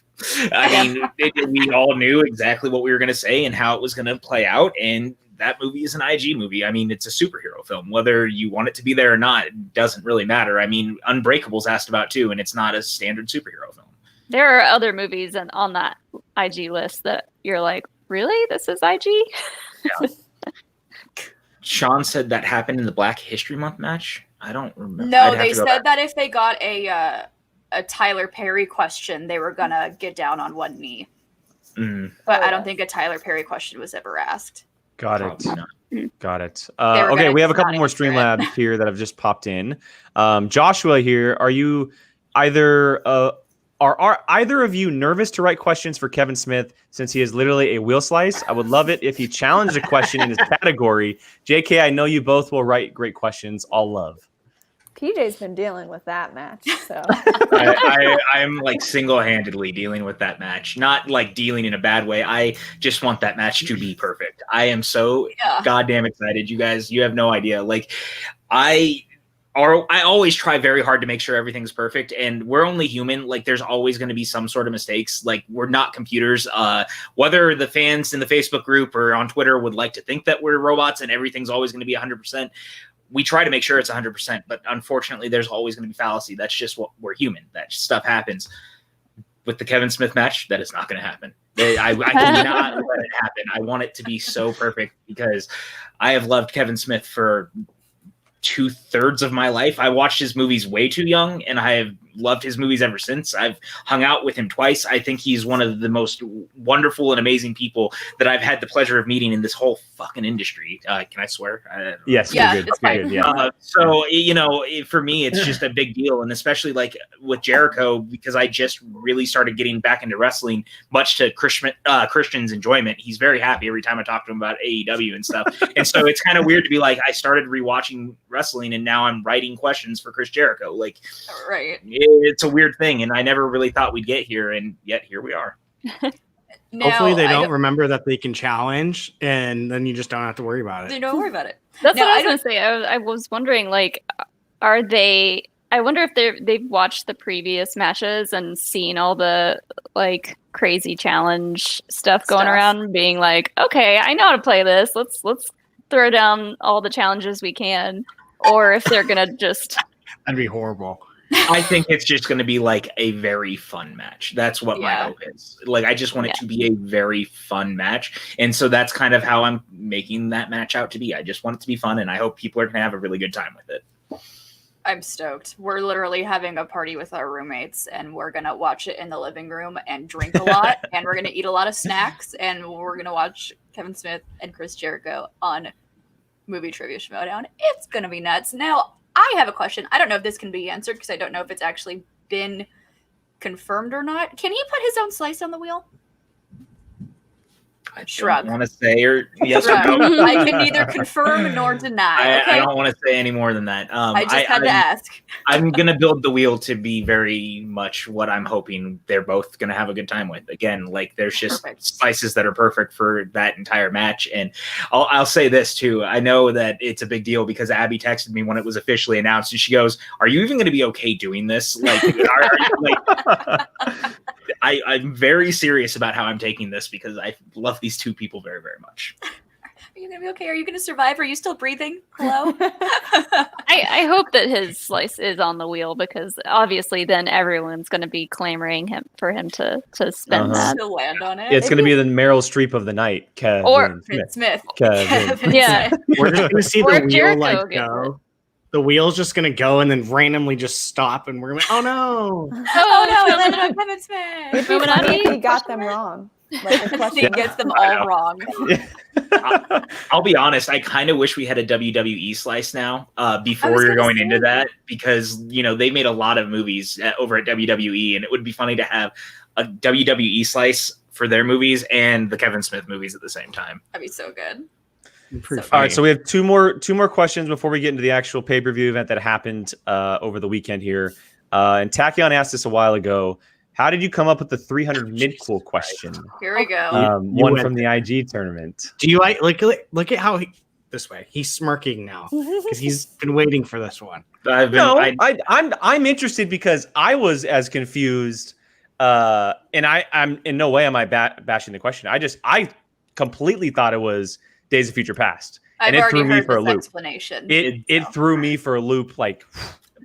E: I mean, we all knew exactly what we were going to say and how it was going to play out, and that movie is an IG movie. I mean, it's a superhero film. Whether you want it to be there or not, it doesn't really matter. I mean, Unbreakable's asked about too, and it's not a standard superhero film.
C: There are other movies on that IG list that you're like, really? This is IG?
E: Yeah. Sean said that happened in the Black History Month match. I don't remember.
B: No, they said that if they got a Tyler Perry question, they were gonna get down on one knee. But I don't think a Tyler Perry question was ever asked.
A: Got
E: Probably
A: it.
E: not.
A: Got it.
B: were
A: Okay,
B: gonna
A: we have a
B: not
A: couple more
B: answer it.
A: Streamlabs here that have just popped in. Joshua here, are you either are either of you nervous to write questions for Kevin Smith since he is literally a wheel slice? I would love it if he challenged a question in his category. JK, I know you both will write great questions. All love.
F: PJ's been dealing with that match, so
E: I'm like single-handedly dealing with that match. Not like dealing in a bad way. I just want that match to be perfect. I am so goddamn excited, you guys. You have no idea. Like, I always try very hard to make sure everything's perfect, and we're only human. Like, there's always going to be some sort of mistakes. Like, we're not computers. Whether the fans in the Facebook group or on Twitter would like to think that we're robots and everything's always going to be 100%, we try to make sure it's 100%, but unfortunately there's always going to be fallacy. That's just what we're human. That stuff happens. With the Kevin Smith match, that is not going to happen. I cannot let it happen. I want it to be so perfect because I have loved Kevin Smith for 2/3 of my life. I watched his movies way too young, and I have loved his movies ever since. I've hung out with him twice. I think he's one of the most wonderful and amazing people that I've had the pleasure of meeting in this whole fucking industry. Can I swear?
A: Yes,
B: Yeah,
A: you're good.
B: it's
A: You're
B: fine.
A: good, yeah.
E: So, for me, it's just a big deal. And especially like with Jericho, because I just really started getting back into wrestling, much to Christian's enjoyment. He's very happy every time I talk to him about AEW and stuff. And so it's kind of weird to be like, I started rewatching wrestling and now I'm writing questions for Chris Jericho. Like,
B: Right.
E: it's a weird thing. And I never really thought we'd get here. And yet here we are.
B: Now,
D: Hopefully they
B: I
D: don't remember that they can challenge, and then you just don't have to worry about it.
B: Don't worry about it.
C: That's
B: Now,
C: what I
B: I
C: was going to say. I was wondering, like, are they? I wonder if they've watched the previous matches and seen all the like crazy challenge stuff going around, being like, okay, I know how to play this. Let's throw down all the challenges we can, or if they're gonna just.
D: That'd be horrible.
E: I think it's just going to be like a very fun match. That's what my hope is. Like, I just want it to be a very fun match. And so that's kind of how I'm making that match out to be. I just want it to be fun, and I hope people are going to have a really good time with it.
B: I'm stoked. We're literally having a party with our roommates, and we're going to watch it in the living room and drink a lot, and we're going to eat a lot of snacks, and we're going to watch Kevin Smith and Chris Jericho on Movie Trivia Showdown. It's going to be nuts. Now, I have a question. I don't know if this can be answered because I don't know if it's actually been confirmed or not. Can he put his own slice on the wheel?
E: I
B: Shrug.
E: don't want to say or yes or
B: Shrug.
E: no.
B: I can neither confirm nor deny. Okay?
E: I don't want to say any more than that.
B: I just had to ask.
E: I'm going to build the wheel to be very much what I'm hoping they're both going to have a good time with. Again, like there's just spices that are perfect for that entire match. And I'll say this too. I know that it's a big deal because Abby texted me when it was officially announced and she goes, "Are you even going to be okay doing this?" Like, I'm very serious about how I'm taking this because I love these two people very, very much.
B: Are you going to be okay? Are you going to survive? Are you still breathing? Hello?
C: I hope that his slice is on the wheel because obviously then everyone's going to be clamoring for him to spend that.
B: To land on it.
A: It's going to be the Meryl Streep of the night, Kevin
C: Or
B: Smith.
A: Kevin.
C: Yeah.
D: We're just gonna see
C: Or
D: the
C: if
D: wheel
C: Jericho
D: like
C: gets
D: go. The wheel's just gonna go and then randomly just stop, and we're gonna oh no.
B: Oh no, it landed on Kevin Smith.
F: It'd be funny if he got them wrong. Like the
B: He
F: question.
B: gets them all wrong.
E: I'll be honest. I kind of wish we had a WWE slice now before
B: was
E: we were
B: gonna
E: going
B: say
E: into that because they made a lot of movies over at WWE, and it would be funny to have a WWE slice for their movies and the Kevin Smith movies at the same time.
B: That'd be so good.
A: All right, so we have two more questions before we get into the actual pay-per-view event that happened over the weekend here. And Tachyon asked us a while ago, how did you come up with the 300 mid-cool question?
B: Here we go.
A: One from the IG tournament.
D: Do you look at how this way? He's smirking now because he's been waiting for this one.
A: I'm interested because I was as confused, and I'm in no way am I bashing the question. I completely thought it was Days of Future Past,
B: I've
A: and it
B: already
A: threw me
B: heard
A: for a
B: this
A: loop.
B: explanation.
A: It threw me for a loop, like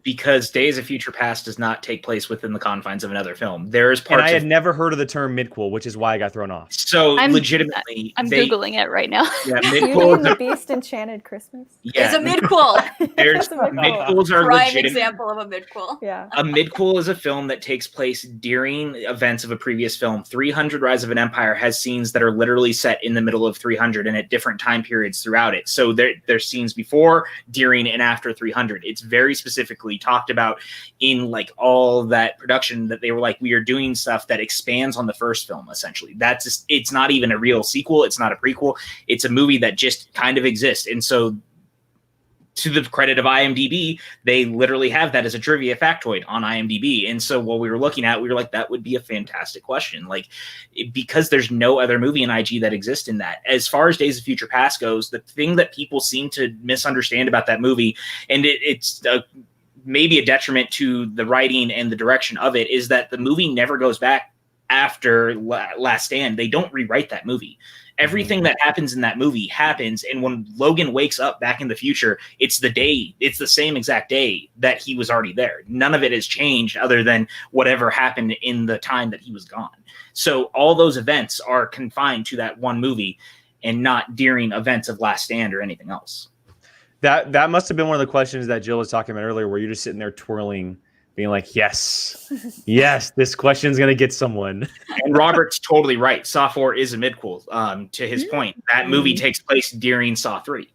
E: because Days of Future Past does not take place within the confines of another film. There is parts.
A: And I had never heard of the term midcool, which is why I got thrown off.
E: So legitimately,
C: I'm googling it right now.
E: Yeah,
F: You mean the Beast Enchanted Christmas?
B: It's a midquel.
E: There's midquels are
B: Prime
E: legitimate.
B: example of a midquel.
F: Yeah.
E: A midquel is a film that takes place during events of a previous film. 300 Rise of an Empire has scenes that are literally set in the middle of 300 and at different time periods throughout it. So there's scenes before, during, and after 300. It's very specifically talked about in like all that production that they were like, we are doing stuff that expands on the first film. Essentially, it's not even a real sequel. It's not a prequel. It's a movie that just kind of exists. And so, to the credit of IMDb, they literally have that as a trivia factoid on IMDb. And so while we were looking at it, we were like, that would be a fantastic question. Like, because there's no other movie in IG that exists in that. As far as Days of Future Past goes, the thing that people seem to misunderstand about that movie, and it's maybe a detriment to the writing and the direction of it, is that the movie never goes back after Last Stand. They don't rewrite that movie. Everything that happens in that movie happens, and when Logan wakes up back in the future, it's the same exact day that he was already there. None of it has changed other than whatever happened in the time that he was gone. So all those events are confined to that one movie and not during events of Last Stand or anything else.
A: That must have been one of the questions that Jill was talking about earlier, where you're just sitting there twirling, being like, yes, this question's gonna get someone.
E: And Robert's totally right. Saw 4 is a midquel. To his point, that movie takes place during Saw 3.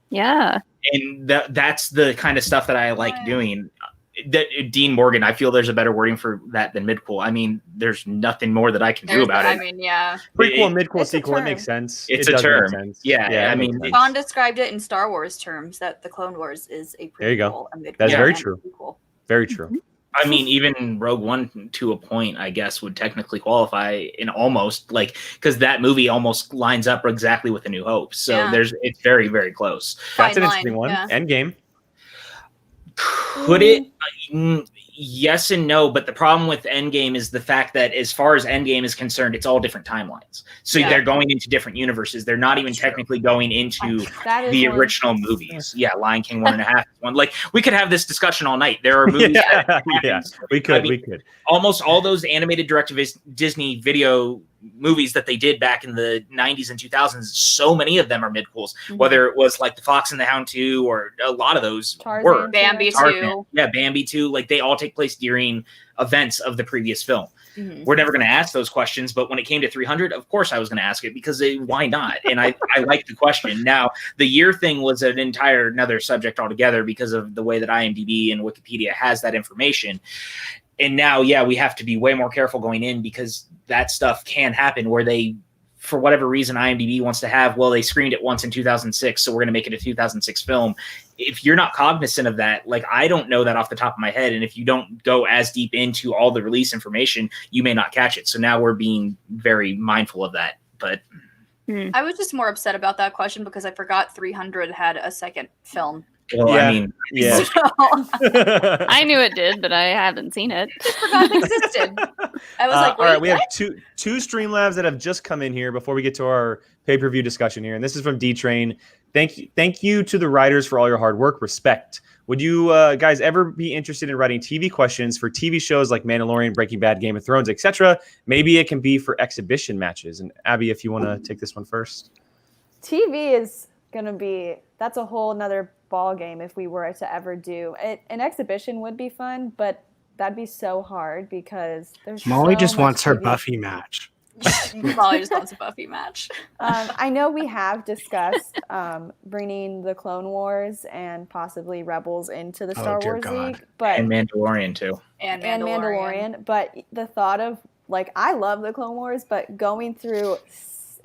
C: Yeah.
E: And that's the kind of stuff that I like doing. Dean Morgan, I feel there's a better wording for that than midquel. I mean, there's nothing more that I can do about it.
B: I mean, yeah.
A: Prequel, midquel,
F: it's a
A: sequel, it
F: term.
A: makes sense.
E: It's
A: It
E: a
A: does make
E: term.
A: sense.
E: Yeah, I
A: it makes
E: mean,
A: sense.
B: Sean described it in Star Wars terms that the Clone Wars is a prequel.
A: There you go.
B: A midquel,
A: That's very
B: and a
A: true.
B: sequel.
A: Very true.
E: I mean, even Rogue One to a point, I guess, would technically qualify in almost like, because that movie almost lines up exactly with A New Hope. So it's very, very close.
A: That's an
B: Fine
A: interesting
B: line,
A: one.
B: yeah.
A: Endgame.
E: Could it? Yes and no, but the problem with Endgame is the fact that as far as Endgame is concerned, it's all different timelines. So they're going into different universes. They're not even technically going into the original movies. Yeah, Lion King 1.5 is one. Like, we could have this discussion all night. There are movies.
A: We could.
E: Almost all those animated direct-to-Disney video movies that they did back in the 90s and 2000s, so many of them are midquels, whether it was like The Fox and the Hound 2 or a lot of those were.
B: Bambi 2.
E: Yeah, Bambi 2. Like, they all take place during events of the previous film. We're never going to ask those questions, but when it came to 300, of course I was going to ask it, because why not? And I like the question. Now, the year thing was another subject altogether, because of the way that IMDb and Wikipedia has that information. And now, we have to be way more careful going in, because that stuff can happen where they, for whatever reason, IMDb wants to have, they screened it once in 2006, so we're going to make it a 2006 film. If you're not cognizant of that, like, I don't know that off the top of my head. And if you don't go as deep into all the release information, you may not catch it. So now we're being very mindful of that. But
B: I was just more upset about that question because I forgot 300 had a second film.
E: Well,
A: Yeah.
E: I mean,
A: Yeah.
C: I knew it did, but I haven't seen it.
B: I forgot it existed. I was like,
A: all right,
B: wait,
A: we have
B: what?
A: two Streamlabs that have just come in here before we get to our pay-per-view discussion here. And this is from D-Train. Thank you to the writers for all your hard work. Respect. Would you guys ever be interested in writing TV questions for TV shows like Mandalorian, Breaking Bad, Game of Thrones, etc.? Maybe it can be for exhibition matches. And Abby, if you want to take this one first.
F: TV is going to be, that's a whole nother ball game if we were to ever do it. An exhibition would be fun, but that'd be so hard because there's
D: Molly
F: so
D: just
F: much
D: wants her
F: TV.
D: Buffy match.
B: Molly just wants a Buffy match.
F: I know we have discussed bringing the Clone Wars and possibly Rebels into the Star
D: dear
F: Wars
D: God.
F: League, but
E: and Mandalorian too.
B: And
F: and Mandalorian. But the thought of, like, I love the Clone Wars, but going through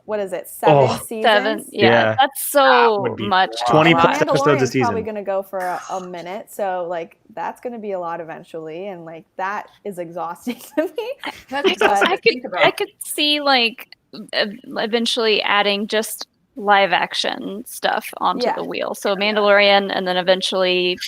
F: what is it, 7 seasons?
C: 7.
A: Yeah.
C: Yeah, that's so
A: would be
C: much.
A: 20
C: a lot.
A: plus episodes a
F: Mandalorian's
A: season.
F: probably going to go for a minute, so like that's going to be a lot eventually, and like that is exhausting to me.
B: That's exhausting to think about.
C: I could see like eventually adding just live action stuff onto the wheel. So Mandalorian, and then eventually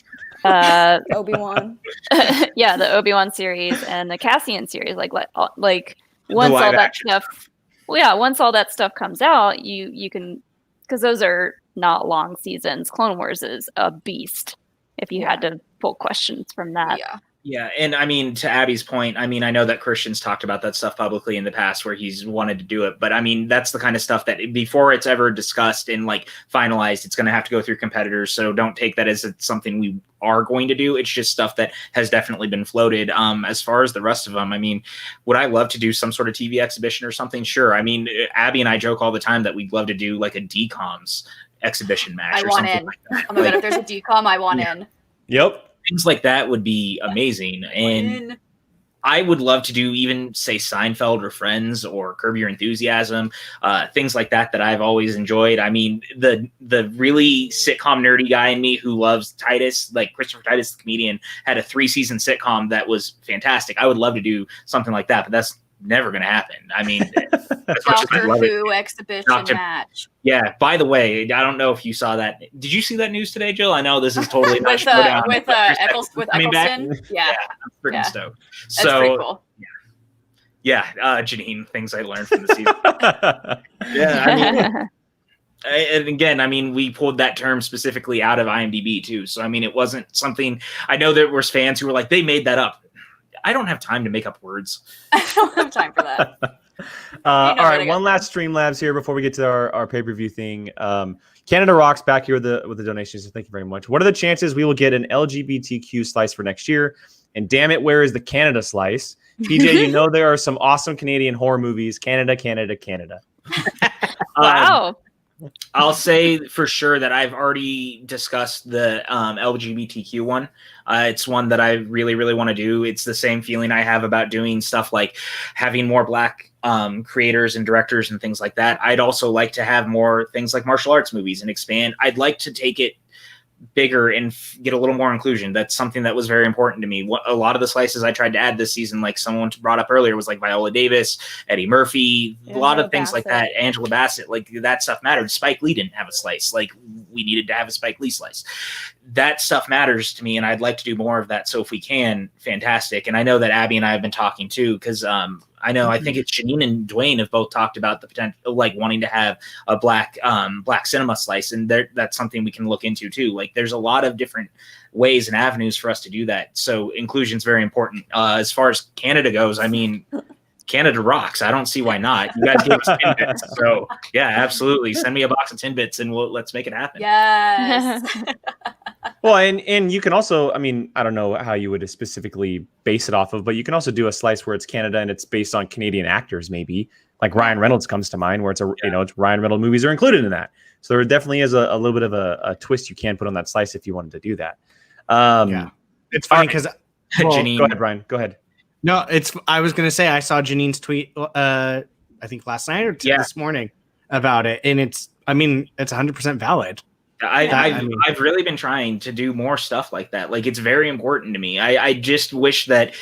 F: Obi-Wan.
C: the Obi-Wan series and the Cassian series. Like once all that stuff. Well, yeah, once all that stuff comes out, you can, because those are not long seasons. Clone Wars is a beast. If you had to pull questions from that.
E: Yeah, and I mean, to Abby's point, I mean, I know that Christian's talked about that stuff publicly in the past where he's wanted to do it, but I mean, that's the kind of stuff that before it's ever discussed and like finalized, it's going to have to go through competitors. So don't take that as it's something we are going to do. It's just stuff that has definitely been floated. As far as the rest of them, I mean, would I love to do some sort of TV exhibition or something? Sure. I mean, Abby and I joke all the time that we'd love to do like a DCOMs exhibition match.
B: I want in.
E: Like that.
B: Oh my God, if there's a DCOM, I want in.
A: Yep.
E: Things like that would be amazing. And I would love to do even, say, Seinfeld or Friends or Curb Your Enthusiasm, things like that I've always enjoyed. I mean, the really sitcom nerdy guy in me who loves Titus, like Christopher Titus, the comedian, had a 3-season sitcom that was fantastic. I would love to do something like that, but that's never going to happen. I mean,
B: Doctor Who exhibition match.
E: Yeah. By the way, I don't know if you saw that. Did you see that news today, Jill? I know this is totally not
B: with Eccleston. Yeah,
E: I'm freaking stoked.
B: That's pretty cool.
E: Yeah, Janine, things I learned from the season. Yeah, I mean. And again, I mean, we pulled that term specifically out of IMDb too. So, I mean, it wasn't something. I know there was fans who were like, they made that up. I don't have time to make up words.
B: I don't have time for that.
A: All right, one last Streamlabs here before we get to our pay-per-view thing. Canada Rocks back here with the donations. So thank you very much. What are the chances we will get an LGBTQ slice for next year? And damn it, where is the Canada slice? PJ, you know there are some awesome Canadian horror movies. Canada, Canada, Canada.
C: Wow.
E: I'll say for sure that I've already discussed the LGBTQ one. It's one that I really, really want to do. It's the same feeling I have about doing stuff like having more Black creators and directors and things like that. I'd also like to have more things like martial arts movies and expand. I'd like to take it bigger and get a little more inclusion. That's something that was very important to me. A lot of the slices I tried to add this season, like someone brought up earlier, was like Viola Davis, Eddie Murphy, a lot of things like that. Angela Bassett, like that stuff mattered. Spike Lee didn't have a slice. Like we needed to have a Spike Lee slice. That stuff matters to me, and I'd like to do more of that. So if we can, fantastic. And I know that Abby and I have been talking too, because I think it's Janine and Dwayne have both talked about the potential, like wanting to have a black cinema slice, and that's something we can look into too. Like, there's a lot of different ways and avenues for us to do that. So inclusion is very important. As far as Canada goes, I mean, Canada rocks. I don't see why not. You guys gave us Tinbits, so yeah, absolutely. Send me a box of Tinbits, and let's make it happen.
B: Yes.
A: Well, and you can also, I mean, I don't know how you would specifically base it off of, but you can also do a slice where it's Canada and it's based on Canadian actors, maybe. Like Ryan Reynolds comes to mind, where it's it's Ryan Reynolds movies are included in that. So there definitely is a little bit of a twist you can put on that slice if you wanted to do that.
D: It's funny because
E: Janine,
A: go ahead, Brian. Go ahead.
D: No, I was gonna say I saw Janine's tweet. I think last night or this morning about it, and it's 100% valid.
E: I've really been trying to do more stuff like that. Like, it's very important to me. I just wish that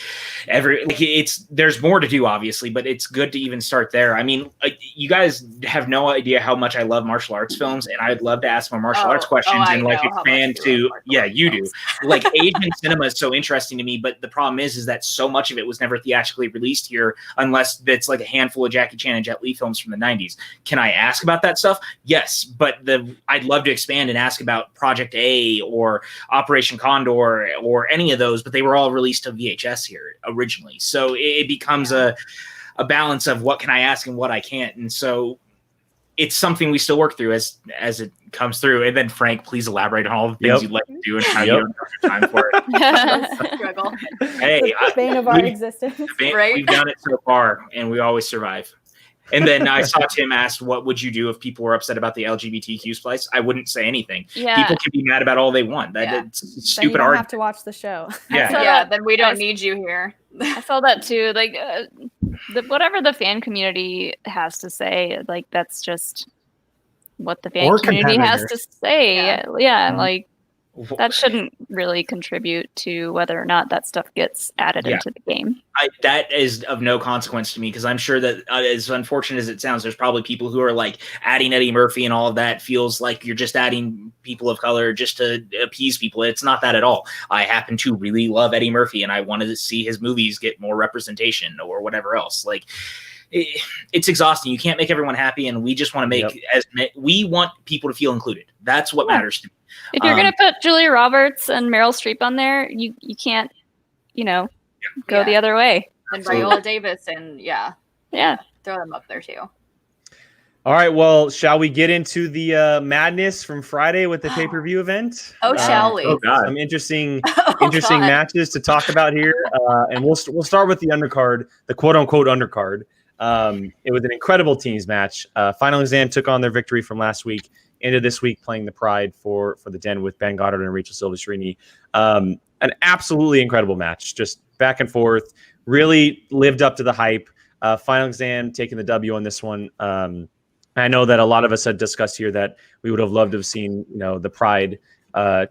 E: there's more to do, obviously, but it's good to even start there. I mean, you guys have no idea how much I love martial arts films, and I'd love to ask more martial arts questions and like expand to. Yeah, you do. Like, Asian cinema is so interesting to me, but the problem is that so much of it was never theatrically released here, unless it's like a handful of Jackie Chan and Jet Li films from the 90s. Can I ask about that stuff? Yes, but I'd love to expand and ask about Project A or Operation Condor or any of those, but they were all released to VHS here originally. So it becomes a balance of what can I ask and what I can't. And so it's something we still work through as it comes through. And then Frank, please elaborate on all the things you'd like to do and how you don't have time for it. Hey,
F: bane of our existence.
E: We've done it so far, and we always survive. And then I saw Tim asked, what would you do if people were upset about the LGBTQ splice? I wouldn't say anything. Yeah. People can be mad about all they want. It's stupid
F: then you don't have to watch the show.
E: Yeah,
B: then we don't need you here.
C: I saw that too. Like, whatever the fan community has to say, like, that's just what the fan community has to say. Yeah, like, that shouldn't really contribute to whether or not that stuff gets added into the game.
E: That is of no consequence to me, because I'm sure that as unfortunate as it sounds, there's probably people who are like adding Eddie Murphy and all of that feels like you're just adding people of color just to appease people. It's not that at all. I happen to really love Eddie Murphy, and I wanted to see his movies get more representation or whatever else. Like, it's exhausting. You can't make everyone happy, and we just want to make we want people to feel included. That's what matters to me.
C: If you're going to put Julia Roberts and Meryl Streep on there, you can't, go the other way.
B: And Viola Davis and throw them up there too.
A: All right, well, shall we get into the madness from Friday with the pay-per-view event?
B: Shall we?
A: Oh God, some interesting matches to talk about here, and we'll start with the undercard, the quote-unquote undercard. It was an incredible teams match. Final Exam took on their victory from last week, ended this week playing the Pride for the Den with Ben Goddard and Rachel Silvestrini. An absolutely incredible match, just back and forth, really lived up to the hype. Final Exam taking the W on this one. I know that a lot of us had discussed here that we would have loved to have seen, the Pride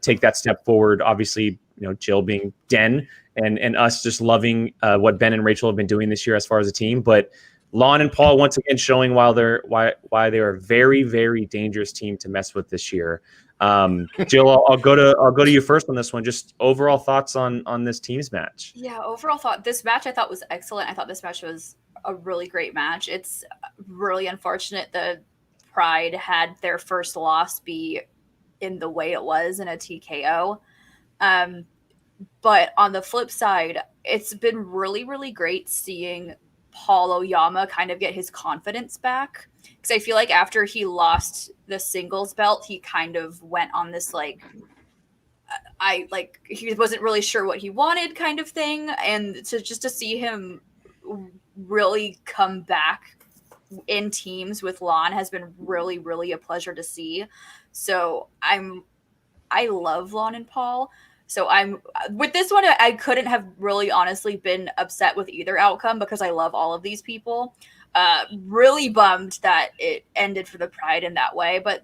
A: take that step forward. Obviously, Jill being Den and us just loving what Ben and Rachel have been doing this year as far as a team. But Lon and Paul once again showing why they're a very, very dangerous team to mess with this year. Jill, I'll go to you first on this one. Just overall thoughts on this teams match.
B: Yeah, overall this match I thought was excellent. I thought this match was a really great match. It's really unfortunate the Pride had their first loss be in the way it was in a TKO. But on the flip side, it's been really, really great seeing Paul Oyama kind of get his confidence back. Because I feel like after he lost the singles belt, he kind of went on this like, he wasn't really sure what he wanted kind of thing. And to see him really come back in teams with Lon has been really, really a pleasure to see. So I love Lon and Paul. So I'm with this one, I couldn't have really honestly been upset with either outcome because I love all of these people. Really bummed that it ended for the Pride in that way, but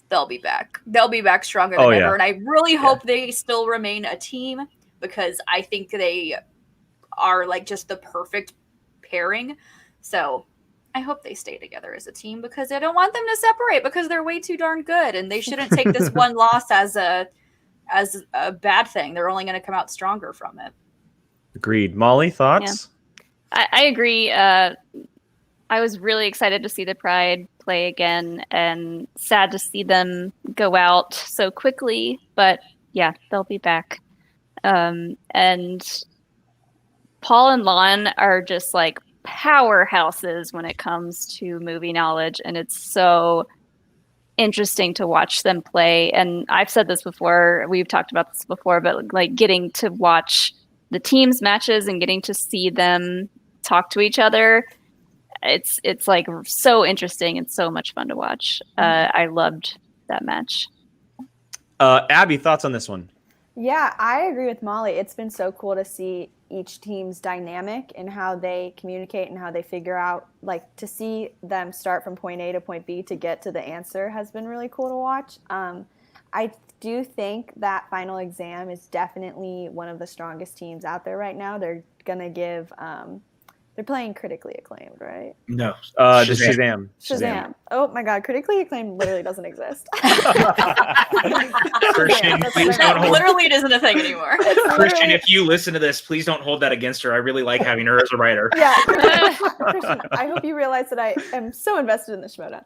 B: they'll be back. They'll be back stronger than ever. And I really hope they still remain a team because I think they are like just the perfect pairing. So I hope they stay together as a team because I don't want them to separate because they're way too darn good and they shouldn't take this one loss as a bad thing. They're only going to come out stronger from it.
A: Agreed. Molly, thoughts?
C: Yeah. I agree. I was really excited to see the Pride play again and sad to see them go out so quickly. But yeah, they'll be back. And Paul and Lon are just like powerhouses when it comes to movie knowledge. And it's so interesting to watch them play. And I've said this before, we've talked about this before, but like getting to watch the teams matches and getting to see them talk to each other, it's like so interesting and so much fun to watch. I loved that match.
A: Abby, thoughts on this one?
F: Yeah, I agree with Molly. It's been so cool to see each team's dynamic and how they communicate and how they figure out, like to see them start from point A to point B to get to the answer has been really cool to watch. I do think that Final Exam is definitely one of the strongest teams out there right now. They're going to give they're playing critically acclaimed, right?
E: No.
F: Shazam. Oh my God, critically acclaimed literally doesn't exist.
E: Christian, please don't hold.
B: Literally, it isn't a thing anymore.
E: Christian, if you listen to this, please don't hold that against her. I really like having her as a writer.
F: Yeah, Christian, I hope you realize that I am so invested in the Shimoda.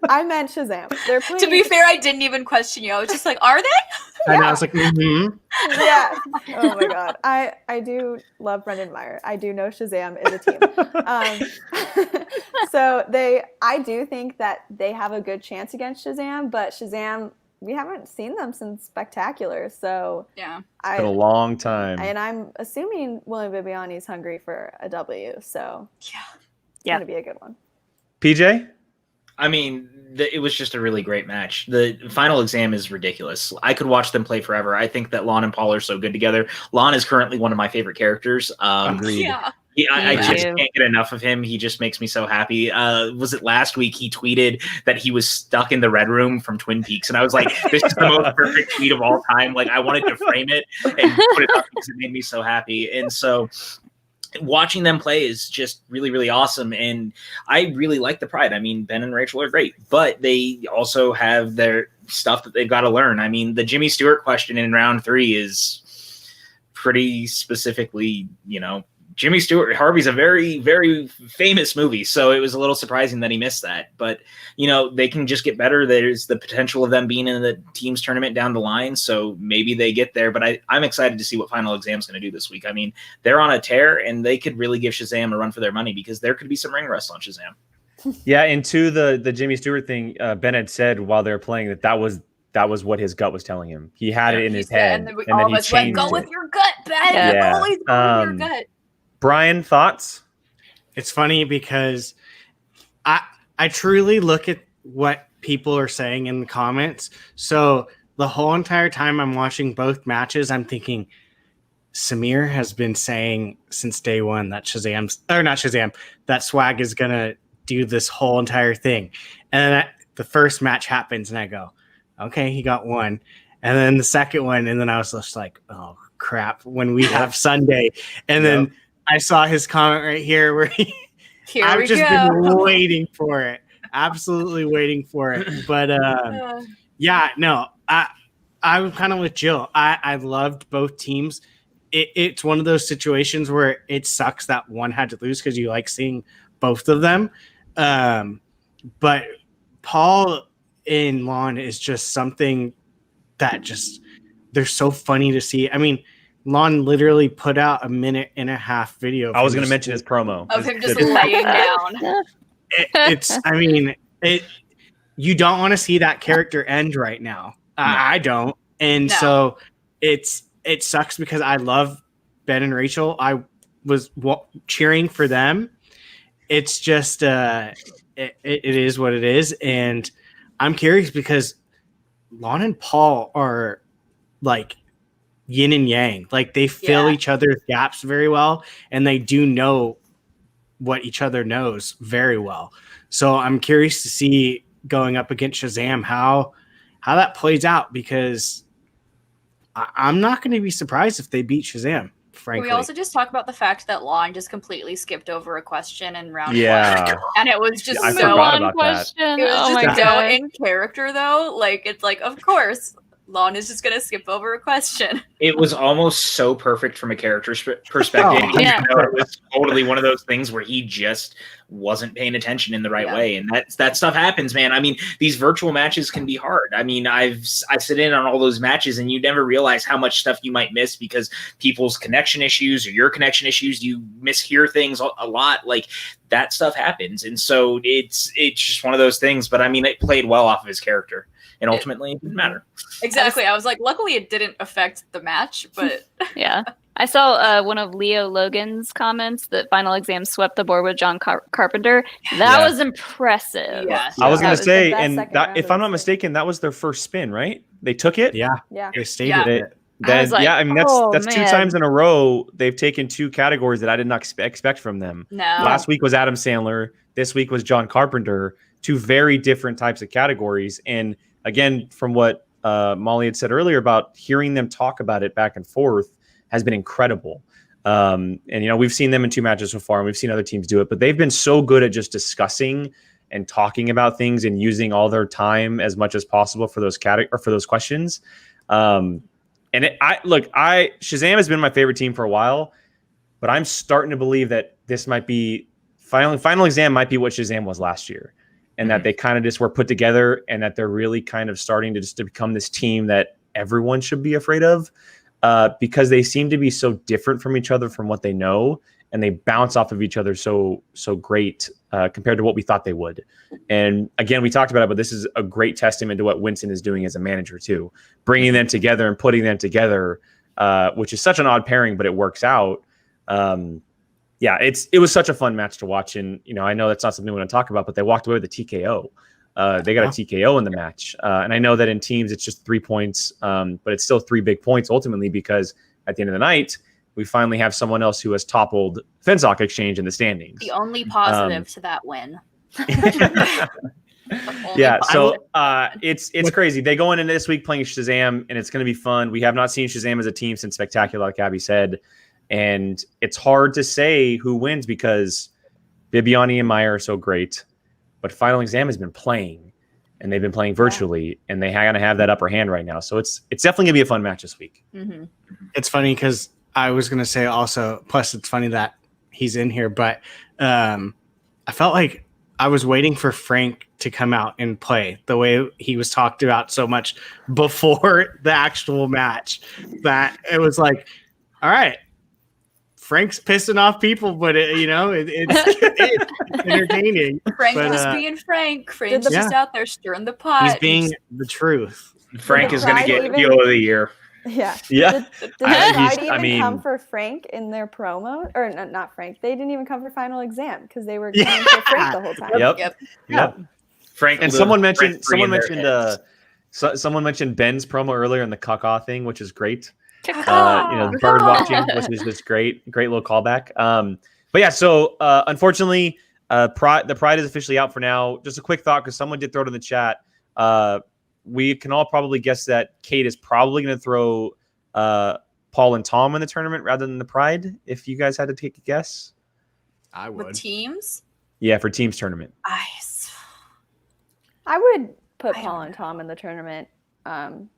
F: I meant Shazam. They're playing...
B: To be fair, I didn't even question you. I was just like, are they?
D: And I was like, mm-hmm.
F: Yeah. Oh my God. I do love Brendan Meyer. I do know Shazam is a team. So I do think that they have a good chance against Shazam, but Shazam, we haven't seen them since Spectacular. So
B: yeah,
A: it's been a long time.
F: And I'm assuming William Bibiani's hungry for a W. So
B: yeah,
F: it's going to be a good one.
A: PJ?
E: I mean, it was just a really great match. The Final Exam is ridiculous. I could watch them play forever. I think that Lon and Paul are so good together. Lon is currently one of my favorite characters.
B: Yeah.
E: I just can't get enough of him. He just makes me so happy. Was it last week he tweeted that he was stuck in the Red Room from Twin Peaks? And I was like, this is the most perfect tweet of all time. Like, I wanted to frame it and put it up because it made me so happy. And so watching them play is just really, really awesome. And I really like the Pride. I mean, Ben and Rachel are great, but they also have their stuff that they've got to learn. I mean, the Jimmy Stewart question in round 3 is pretty specifically, Jimmy Stewart, Harvey's a very, very famous movie. So it was a little surprising that he missed that, but they can just get better. There's the potential of them being in the teams tournament down the line. So maybe they get there, but I'm excited to see what Final Exam's going to do this week. I mean, they're on a tear and they could really give Shazam a run for their money because there could be some ring rust on Shazam.
A: Yeah. And to the Jimmy Stewart thing, Ben had said while they were playing that was what his gut was telling him. He had it in his head.
B: And then all of us went, go with your gut, Ben.
A: Yeah.
B: Always go with your gut.
A: Brian, thoughts?
D: It's funny because I truly look at what people are saying in the comments. So the whole entire time I'm watching both matches, I'm thinking Samir has been saying since day one that that Swag is going to do this whole entire thing. And then the first match happens and I go, okay, he got one. And then the second one. And then I was just like, oh crap, when we have Sunday. And then I saw his comment right here where I've just been waiting for it. Absolutely waiting for it. But I'm kind of with Jill. I loved both teams. It's one of those situations where it sucks that one had to lose because you like seeing both of them. But Paul and Lon is just something that they're so funny to see. I mean, Lon literally put out a 1.5-minute video.
A: I was going to mention his promo
B: Of him just
A: The-
B: laying down.
D: I mean, you don't want to see that character end right now. I don't, and
B: No.
D: so it sucks because I love Ben and Rachel. I was cheering for them. It's just it is what it is, and I'm curious because Lon and Paul are like yin and yang. Like they fill each other's gaps very well, and they do know what each other knows very well. So I'm curious to see going up against Shazam how that plays out, because I'm not going to be surprised if they beat Shazam. Frankly,
B: Can we also just talk about the fact that Lon just completely skipped over a question in round
A: Yeah.
B: one, and it was just
A: I
B: so
A: forgot about that.
C: question.
B: it was
C: Oh my
B: just so
C: god.
B: in character though. Like it's like, of course, Lon is just gonna skip over a question.
E: It was almost so perfect from a character perspective.
D: Oh,
C: yeah.
E: You know, it was totally one of those things where he just wasn't paying attention in the right way, and that stuff happens, man. I mean, these virtual matches can be hard. I mean, I sit in on all those matches, and you never realize how much stuff you might miss because people's connection issues or your connection issues. You mishear things a lot, like that stuff happens, and so it's just one of those things. But I mean, it played well off of his character. And ultimately, it didn't matter.
B: Exactly. I was like, luckily it didn't affect the match, but
C: Yeah. I saw one of Leo Logan's comments that Final Exam swept the board with John Carpenter. That
A: Yeah.
C: was impressive.
B: yes.
A: I was
F: That
A: going
F: was
A: to
F: the
A: say,
F: best
A: and
F: second
A: that,
F: round
A: if
F: of
A: I'm
F: the
A: not
F: season.
A: mistaken, that was their first spin, right? They took it.
D: yeah,
F: Yeah.
D: they stated
B: Yeah.
D: it.
C: I was like,
A: I mean,
C: oh,
A: that's 2
C: man.
A: times in a row they've taken 2 categories that I did not expect from them.
B: No.
A: Last week was Adam Sandler. This week was John Carpenter. 2 very different types of categories. And again, from what Molly had said earlier about hearing them talk about it back and forth has been incredible. And, you know, we've seen them in 2 matches so far, and we've seen other teams do it, but they've been so good at just discussing and talking about things and using all their time as much as possible for those for those questions. And Shazam has been my favorite team for a while, but I'm starting to believe that this might be Final Exam might be what Shazam was last year, and that they kind of just were put together, and that they're really kind of starting to become this team that everyone should be afraid of, because they seem to be so different from each other from what they know, and they bounce off of each other so great compared to what we thought they would. And again, we talked about it, but this is a great testament to what Winston is doing as a manager too, bringing them together and putting them together, which is such an odd pairing, but it works out. Yeah, it was such a fun match to watch, and you know, I know that's not something we want to talk about, but they walked away with a TKO. They got a TKO in the match, and I know that in teams it's just 3 points, but it's still 3 big points ultimately, because at the end of the night, we finally have someone else who has toppled Finstock Exchange in the standings.
B: The only positive to that win.
A: Yeah, so it's crazy. They go into this week playing Shazam, and it's going to be fun. We have not seen Shazam as a team since Spectacular, like Abby said, and it's hard to say who wins because Bibiani and Meyer are so great, but Final Exam has been playing, and they've been playing virtually, and they kind of have that upper hand right now. So it's definitely going to be a fun match this week.
B: Mm-hmm.
D: It's funny because I was going to say also, plus it's funny that he's in here, but I felt like I was waiting for Frank to come out and play the way he was talked about so much before the actual match, that it was like, all right, Frank's pissing off people, but it's entertaining.
B: Frank
D: But,
B: just being Frank. Frank's
D: Yeah.
B: just out there stirring the pot.
D: He's being the truth.
E: Frank
F: Did
E: is going to
F: Pride
E: get
F: even-
E: heel of the year.
F: Yeah.
A: Yeah.
F: Did
A: I-
F: Pride
A: he's- I
F: even
A: mean-
F: come for Frank in their promo? Or not Frank. They didn't even come for Final Exam because they were coming for Frank the whole time.
A: Yep.
E: Frank
A: And
E: lived
A: someone mentioned
E: rent-free in their heads.
A: someone mentioned Ben's promo earlier in the caca thing, which is great.
B: Ah,
A: Bird watching, which is just great little callback. But yeah, so unfortunately, the Pride is officially out for now. Just a quick thought, because someone did throw it in the chat. We can all probably guess that Kate is probably going to throw Paul and Tom in the tournament rather than the Pride. If you guys had to take a guess,
D: I
B: with
D: would.
B: teams.
A: yeah, for teams tournament.
F: I would put
B: I
F: Paul
B: don't
F: and Tom in the tournament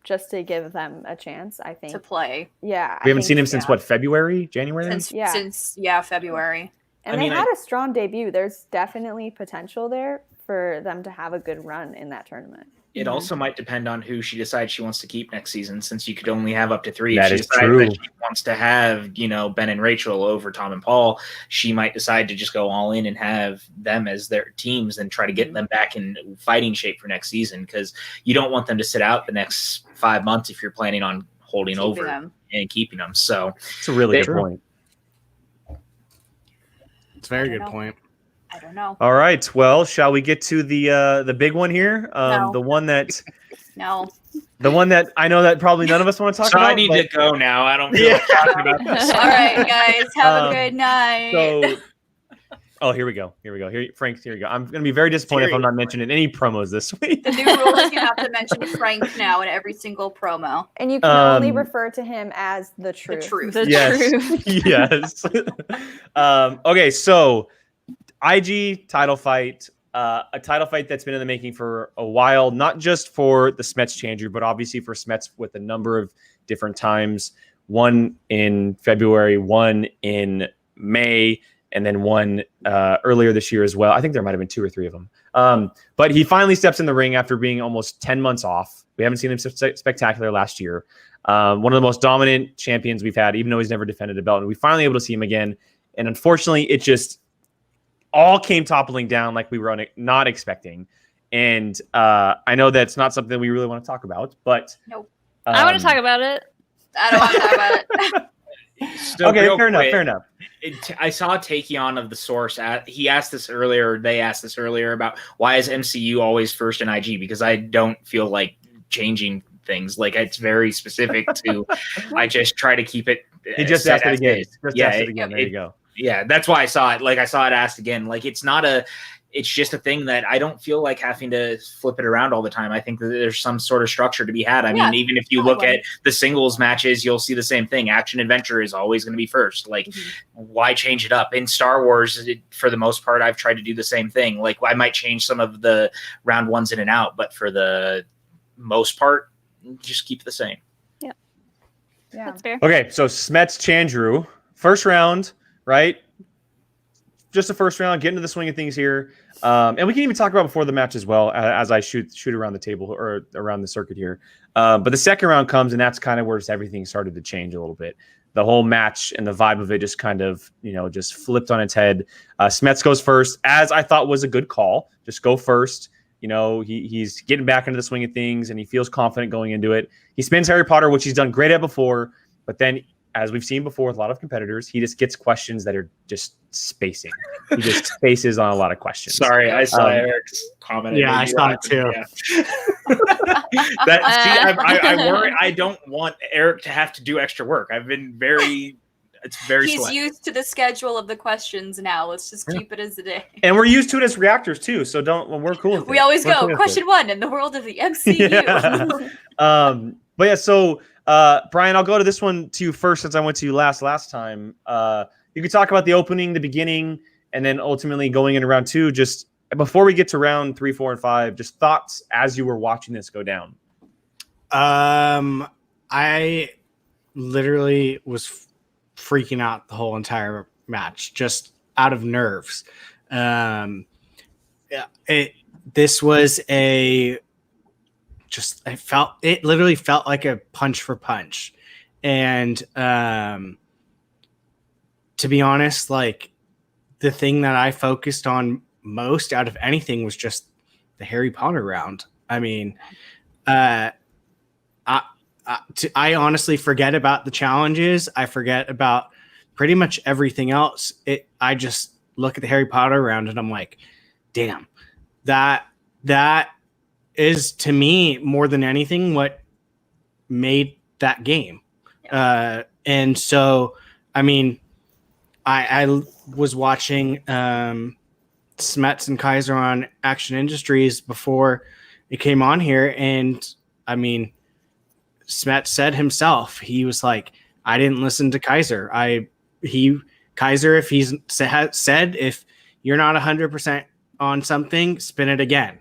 F: just to give them a chance, I think.
B: To play
F: Yeah.
A: We haven't seen him since what, February, January?
B: since February.
F: And
E: I
F: they
E: mean,
F: had a strong debut. There's definitely potential there for them to have a good run in that tournament.
E: It also might depend on who she decides she wants to keep next season, since you could only have up to 3.
A: That
E: if she
A: is
E: decides
A: true.
E: that she wants to have, Ben and Rachel over Tom and Paul, she might decide to just go all in and have them as their teams and try to get them back in fighting shape for next season, because you don't want them to sit out the next 5 months if you're planning on holding
B: Keeping
E: over
B: them.
E: and keeping them. So
A: It's a really good
E: True.
A: point.
D: It's a very
B: I don't
D: good
B: know.
D: point.
B: I don't know.
A: All right. Well, shall we get to the big one here?
B: No.
A: The one that
B: No.
A: I know that probably none of us want to talk
E: So
A: about.
E: I need
A: but-
E: to go now. I don't feel like talking about this.
B: All right, guys. Have a good night.
A: So, here we go. Frank, here you go. I'm going to be very disappointed if I'm not mentioning any promos this week.
B: the new rule is you have to mention Frank now in every single promo.
F: And you can only
A: Um,
F: refer to him as the truth.
B: The truth.
C: The
A: Yes.
C: truth.
A: Yes. Okay, so IG title fight, a title fight that's been in the making for a while, not just for the Smets Chandru, but obviously for Smets with a number of different times. One in February, one in May, and then one earlier this year as well. I think there might have been 2 or 3 of them. But he finally steps in the ring after being almost 10 months off. We haven't seen him spectacular last year. One of the most dominant champions we've had, even though he's never defended a belt. And we finally able to see him again. And unfortunately, it just all came toppling down like we were not expecting. And I know that's not something we really want to talk about, but
B: Nope.
C: I want to talk about it.
B: I don't want to talk about it.
E: So
A: okay,
E: real
A: fair
E: quick,
A: enough.
E: I saw Takeon of the Source. He asked this earlier. They asked this earlier about why is MCU always first in IG? Because I don't feel like changing things. Like, it's very specific to. I just try to keep it.
A: He just
E: set
A: asked it
E: as
A: again.
E: is.
A: Just
E: Yeah,
A: asked it again. There you go.
E: Yeah, that's why I saw it. Like, I saw it asked again. Like, it's just a thing that I don't feel like having to flip it around all the time. I think that there's some sort of structure to be had. I mean, even if you look at the singles matches, you'll see the same thing. Action adventure is always going to be first. Like, why change it up? In Star Wars, for the most part, I've tried to do the same thing. Like, I might change some of the round ones in and out, but for the most part, just keep the same.
F: Yeah.
C: That's fair.
A: Okay, so Smets Chandru, first round, right? Just the first round, get into the swing of things here. And we can even talk about before the match as well, as I shoot around the table or around the circuit here. But the second round comes, and that's kind of where everything started to change a little bit. The whole match and the vibe of it just kind of, just flipped on its head. Smets goes first, as I thought was a good call. Just go first. He's getting back into the swing of things, and he feels confident going into it. He spins Harry Potter, which he's done great at before, but then, as we've seen before with a lot of competitors, he just gets questions that are just spacing. He just spaces on a lot of questions.
E: Sorry, I saw Eric's comment.
D: Yeah, I saw it too.
E: I worry. I don't want Eric to have to do extra work. I've been it's very
B: He's
E: select.
B: used to the schedule of the questions now. Let's just keep it as a day.
A: And we're used to it as reactors too, so we're cool with it.
B: We always
A: We're
B: go,
A: cool with
B: question
A: it.
B: 1 in the world of the MCU.
A: Yeah. But yeah, so Brian, I'll go to this one to you first since I went to you last time. You could talk about the opening, the beginning, and then ultimately going into round 2. Just before we get to round 3, 4, and 5, just thoughts as you were watching this go down.
D: I literally was freaking out the whole entire match, just out of nerves. This was it literally felt like a punch for punch. And to be honest, like, the thing that I focused on most out of anything was just the Harry Potter round. I mean, I honestly forget about the challenges. I forget about pretty much everything else. I just look at the Harry Potter round and I'm like, damn, that is, to me, more than anything, what made that game. And so, I mean, I was watching Smets and Kaiser on Action Industries before it came on here, and I mean, Smets said himself, he was like, I didn't listen to Kaiser. Kaiser, if he's said, if you're not 100% on something, spin it again.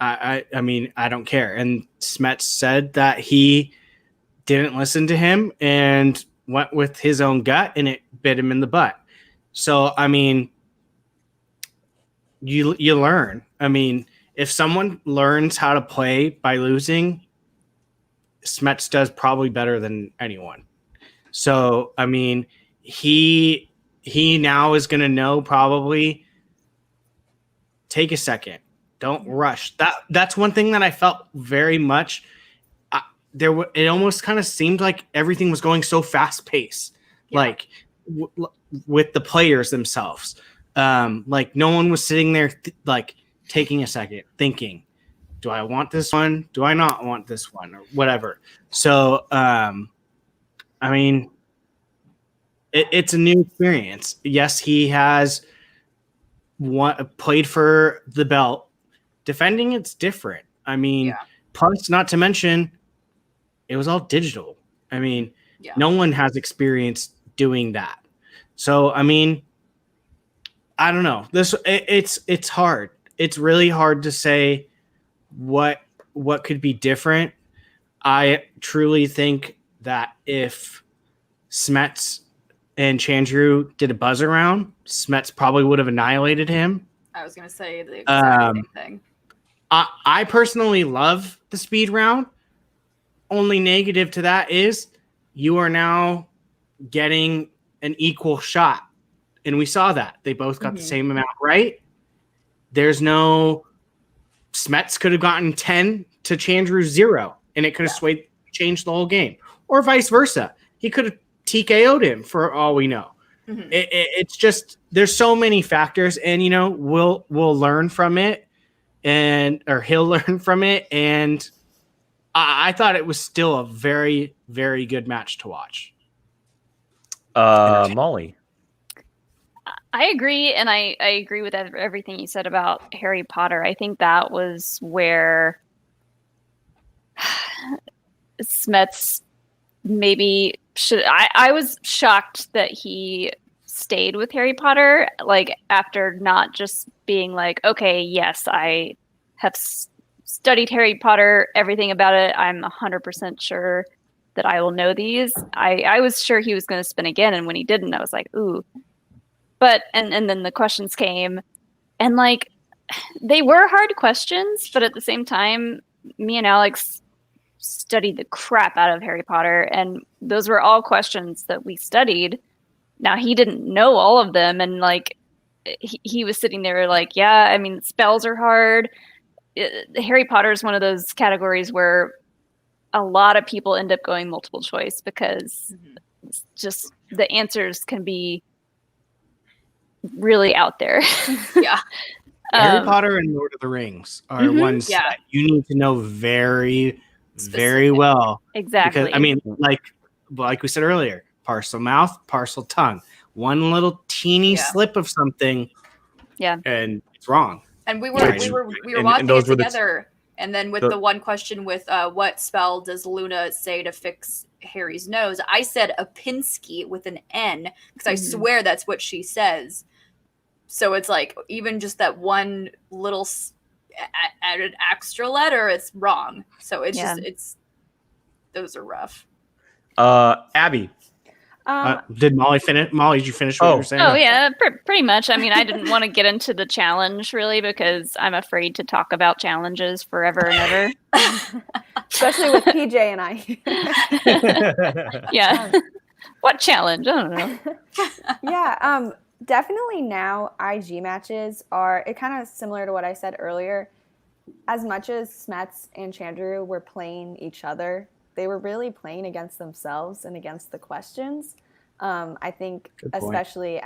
D: I mean, I don't care. And Smets said that he didn't listen to him and went with his own gut, and it bit him in the butt. So, I mean, you learn. I mean, if someone learns how to play by losing, Smets does probably better than anyone. So, I mean, he now is going to know probably take a second. Don't rush. That's one thing that I felt very much. It almost kind of seemed like everything was going so fast paced, like with the players themselves. Like no one was sitting there like taking a second, thinking, do I want this one? Do I not want this one? Or whatever. So, I mean, it's a new experience. Yes, he has played for the belt. Defending, it's different. I mean, plus, not to mention, it was all digital. I mean, no one has experience doing that. So, I mean, I don't know. It's hard. It's really hard to say what could be different. I truly think that if Smets and Chandru did a buzzer round, Smets probably would have annihilated him.
B: I was going to say the exact same thing.
D: I personally love the speed round. Only negative to that is you are now getting an equal shot. And we saw that. They both got the same amount right. There's no... Smets could have gotten 10 to Chandru's 0, and it could have changed the whole game. Or vice versa. He could have TKO'd him for all we know. It's just... There's so many factors, and, we'll learn from it, or he'll learn from it, and I thought it was still a very, very good match to watch.
A: Molly.
C: I agree, and I agree with everything you said about Harry Potter. I think that was where Smets maybe should... I was shocked that he stayed with Harry Potter, like, after not just being like, okay, yes, I have studied Harry Potter, everything about it. I'm 100% sure that I will know these. I was sure he was going to spin again, and when he didn't, I was like, ooh. But, and then the questions came, and, like, they were hard questions, but at the same time, me and Alex studied the crap out of Harry Potter, and those were all questions that we studied. Now, he didn't know all of them, and, like, he was sitting there like, yeah, I mean, spells are hard. Harry Potter is one of those categories where a lot of people end up going multiple choice because just the answers can be really out there.
D: Harry Potter and Lord of the Rings are ones that you need to know very, very well.
C: Exactly.
D: Because, I mean, like we said earlier, parcel mouth, parcel tongue. One little teeny slip of something, and it's wrong.
B: And we were watching it together. And then with the one question with what spell does Luna say to fix Harry's nose, I said Apinski with an N because I swear that's what she says. So it's like even just that one little added extra letter, it's wrong. So it's just those are rough.
A: Abby.
D: Did Molly finish? Molly, did you finish what you were saying?
C: Oh, yeah, pretty much. I mean, I didn't want to get into the challenge, really, because I'm afraid to talk about challenges forever and ever.
F: Especially with PJ and I.
C: What challenge? I don't know.
F: Definitely now IG matches are kind of similar to what I said earlier. As much as Smets and Chandru were playing each other, they were really playing against themselves and against the questions. I think especially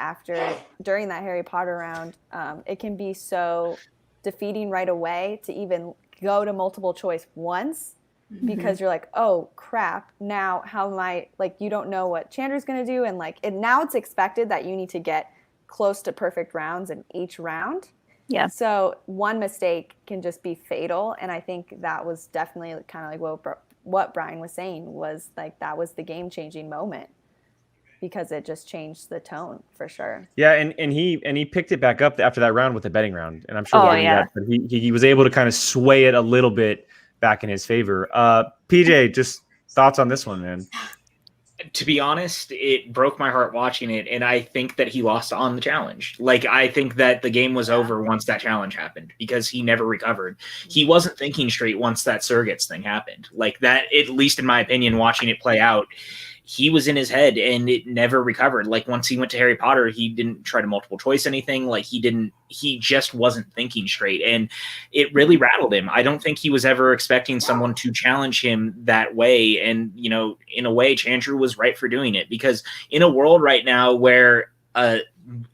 F: during that Harry Potter round, it can be so defeating right away to even go to multiple choice once because you're like, oh crap, now how am I, like, you don't know what Chandru's going to do. And like, now it's expected that you need to get close to perfect rounds in each round.
C: Yeah.
F: So one mistake can just be fatal. And I think that was definitely kind of like what Brian was saying was like, that was the game-changing moment because it just changed the tone for sure.
A: Yeah. And he picked it back up after that round with the betting round. And I'm sure but he was able to kind of sway it a little bit back in his favor. PJ, just thoughts on this one, man.
E: To be honest, it broke my heart watching it, and I think that he lost on the challenge. Like, I think that the game was over once that challenge happened because he never recovered. He wasn't thinking straight once that surrogates thing happened. Like that, at least in my opinion, watching it play out, he was in his head and it never recovered. Like once he went to Harry Potter, he didn't try to multiple choice anything. Like he just wasn't thinking straight, and it really rattled him. I don't think he was ever expecting someone to challenge him that way. And, you know, in a way, Chandru was right for doing it, because in a world right now where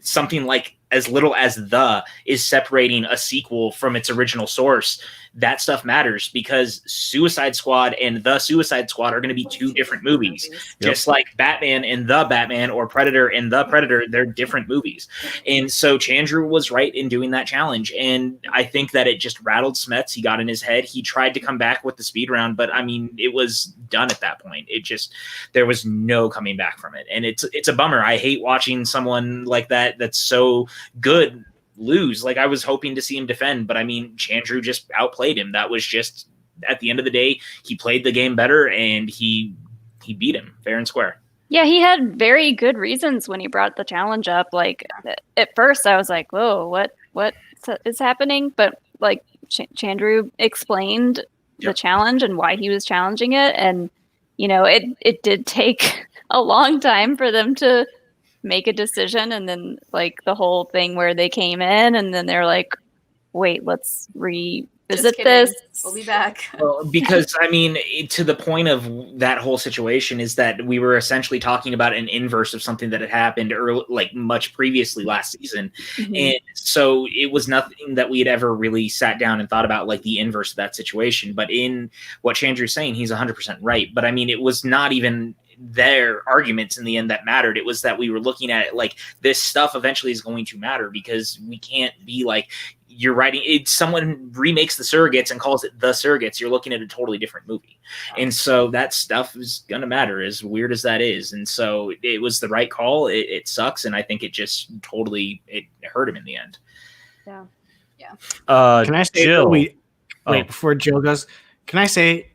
E: something like as little as the is separating a sequel from its original source, that stuff matters, because Suicide Squad and The Suicide Squad are going to be two different movies. Just like Batman and The Batman, or Predator and The Predator, they're different movies. And so Chandru was right in doing that challenge. And I think that it just rattled Smets. He got in his head. He tried to come back with the speed round, but I mean, it was done at that point. It just, there was no coming back from it. And it's a bummer. I hate watching someone like that that's so good lose. Like, I was hoping to see him defend, but I mean, Chandru just outplayed him. That was just, at the end of the day, he played the game better and he beat him fair and square.
C: Yeah, he had very good reasons when he brought the challenge up. Like, at first I was like, whoa, what is happening? But like Chandru explained the challenge and why he was challenging it. And, you know, it did take a long time for them to make a decision. And then like the whole thing where they came in and then they're like, wait, let's revisit this.
B: We'll be back.
E: Well, because I mean, to the point of that whole situation is that we were essentially talking about an inverse of something that had happened early, like much previously last season.
C: Mm-hmm.
E: And so it was nothing that we had ever really sat down and thought about, like the inverse of that situation. But in what Chandru's saying, he's 100% right. But I mean, it was not even their arguments in the end that mattered. It was that we were looking at it like, this stuff eventually is going to matter, because we can't be like, you're writing it, someone remakes The Surrogates and calls it The Surrogates, you're looking at a totally different movie. And so that stuff is gonna matter, as weird as that is. And so it was the right call. It sucks, and I think it just totally, it hurt him in the end.
F: Yeah.
D: Can I say,
A: Jill.
D: wait, before Jill goes, can I say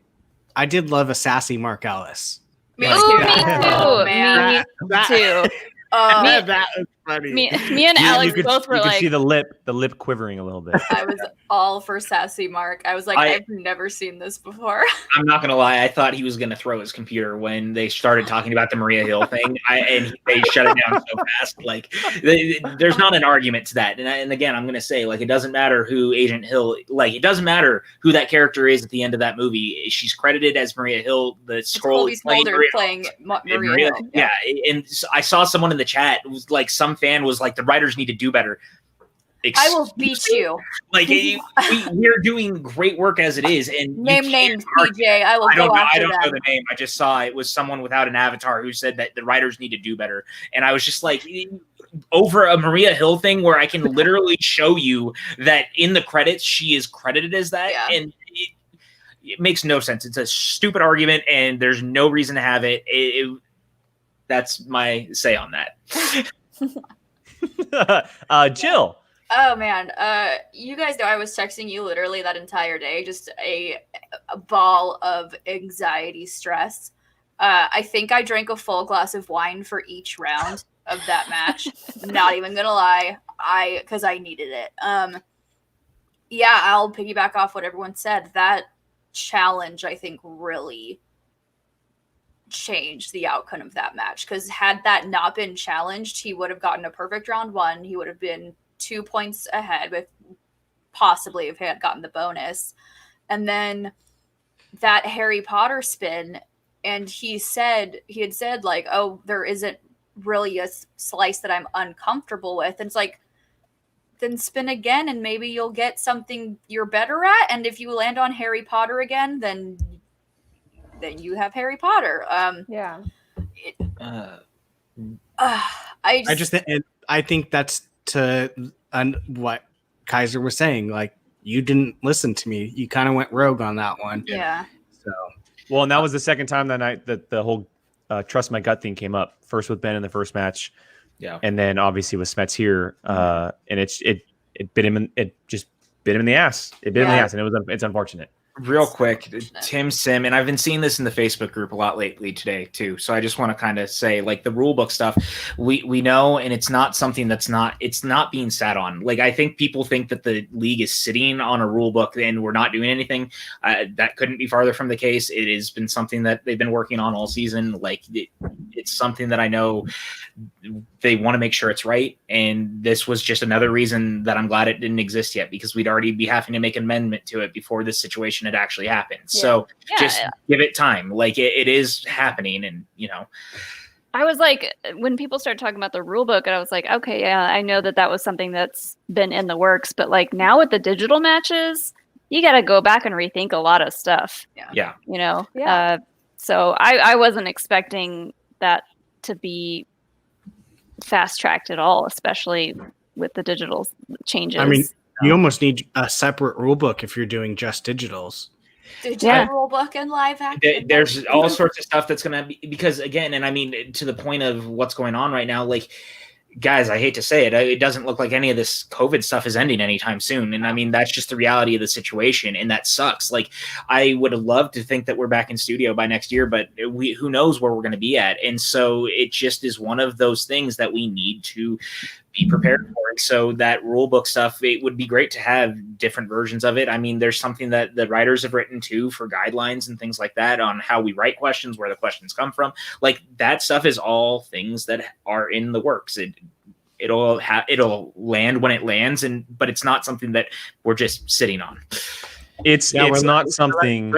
D: I did love a sassy Mark Ellis?
B: Me
C: Ooh,
B: too.
C: me too.
B: Oh, man.
C: Me too.
D: That was funny.
C: Me and Alex both were
A: you could
C: like,
A: see the lip quivering a little bit.
B: I was all for sassy Mark. I was like, I've never seen this before.
E: I'm not gonna lie, I thought he was gonna throw his computer when they started talking about the Maria Hill thing, and they shut it down so fast. Like, there's not an argument to that. And again, I'm gonna say, like, it doesn't matter who Agent Hill, like, it doesn't matter who that character is at the end of that movie. She's credited as Maria Hill. The scroll is playing Maria Hill. Yeah, and I saw someone in the chat, it was like, some fan was like, the writers need to do better.
B: I will beat you.
E: Like, we're doing great work as it is, and
B: name names, PJ. I will go after
E: I don't
B: that.
E: know the name. I just saw it was someone without an avatar who said that the writers need to do better, and I was just like, over a Maria Hill thing where I can literally show you that in the credits she is credited as that, and it makes no sense. It's a stupid argument, and there's no reason to have it. That's my say on that.
A: Jill.
B: Oh man, you guys know I was texting you literally that entire day, just a ball of anxiety, stress. I think I drank a full glass of wine for each round of that match. Not even gonna lie, because I needed it. Yeah, I'll piggyback off what everyone said. That challenge, I think, really changed the outcome of that match, because had that not been challenged, he would have gotten a perfect round one. He would have been 2 points ahead, with possibly if he had gotten the bonus. And then that Harry Potter spin, and he had said like, oh, there isn't really a slice that I'm uncomfortable with. And it's like, then spin again and maybe you'll get something you're better at. And if you land on Harry Potter again, then you have Harry Potter.
D: I think that's to what Kaiser was saying. Like, you didn't listen to me. You kind of went rogue on that one.
B: Yeah.
D: So,
A: well, and that was the second time that night that the whole trust my gut thing came up. First with Ben in the first match, and then obviously with Smets here, and it bit him. It just bit him in the ass. It bit him in the ass, and it's unfortunate.
E: Real quick, Tim Sim, and I've been seeing this in the Facebook group a lot lately today too. So I just want to kind of say, like, the rule book stuff, we know, and it's not something it's not being sat on. Like, I think people think that the league is sitting on a rule book and we're not doing anything. That couldn't be farther from the case. It has been something that they've been working on all season. Like, it's something that I know they want to make sure it's right. And this was just another reason that I'm glad it didn't exist yet, because we'd already be having to make an amendment to it before this situation had actually happened.
F: Yeah.
E: So just give it time. Like, it is happening. And, you know,
C: I was like, when people started talking about the rule book, and I was like, okay, yeah, I know that was something that's been in the works, but like now with the digital matches, you got to go back and rethink a lot of stuff.
E: Yeah.
C: You know?
F: Yeah.
C: So I wasn't expecting that to be fast tracked at all, especially with the digital changes.
D: I mean, you almost need a separate rule book if you're doing just digitals.
B: Digital rule book and live action.
E: There's all sorts of stuff that's going to be, because again, and I mean, to the point of what's going on right now, like, guys, I hate to say it, it doesn't look like any of this COVID stuff is ending anytime soon. And I mean, that's just the reality of the situation. And that sucks. Like, I would love to think that we're back in studio by next year, but who knows where we're going to be at. And so it just is one of those things that we need to be prepared for. And so that rule book stuff, it would be great to have different versions of it. I mean, there's something that the writers have written too for guidelines and things like that on how we write questions, where the questions come from. Like, that stuff is all things that are in the works. It'll land when it lands, but it's not something that we're just sitting on.
A: It's not something.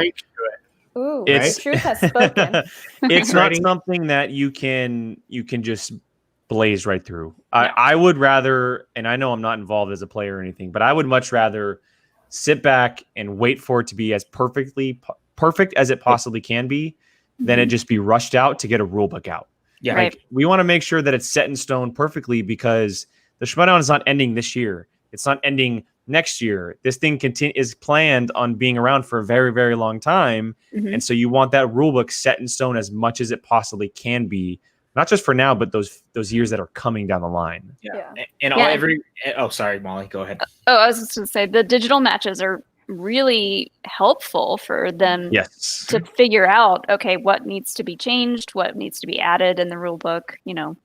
F: Ooh,
A: It's-
F: the truth has spoken.
A: It's not something that you can just blaze right through. I would rather, and I know I'm not involved as a player or anything, but I would much rather sit back and wait for it to be as perfect as it possibly can be, than it just be rushed out to get a rule book out.
E: Yeah.
C: Right.
A: Like, we want to make sure that it's set in stone perfectly, because the Schmoedown is not ending this year. It's not ending next year. This thing is planned on being around for a very, very long time.
C: Mhm.
A: And so you want that rule book set in stone as much as it possibly can be, not just for now, but those years that are coming down the line.
F: Yeah.
E: And sorry, Molly, go ahead.
C: Oh, I was just going to say the digital matches are really helpful for them
A: Yes.
C: to figure out, okay, what needs to be changed, what needs to be added in the rule book, you know.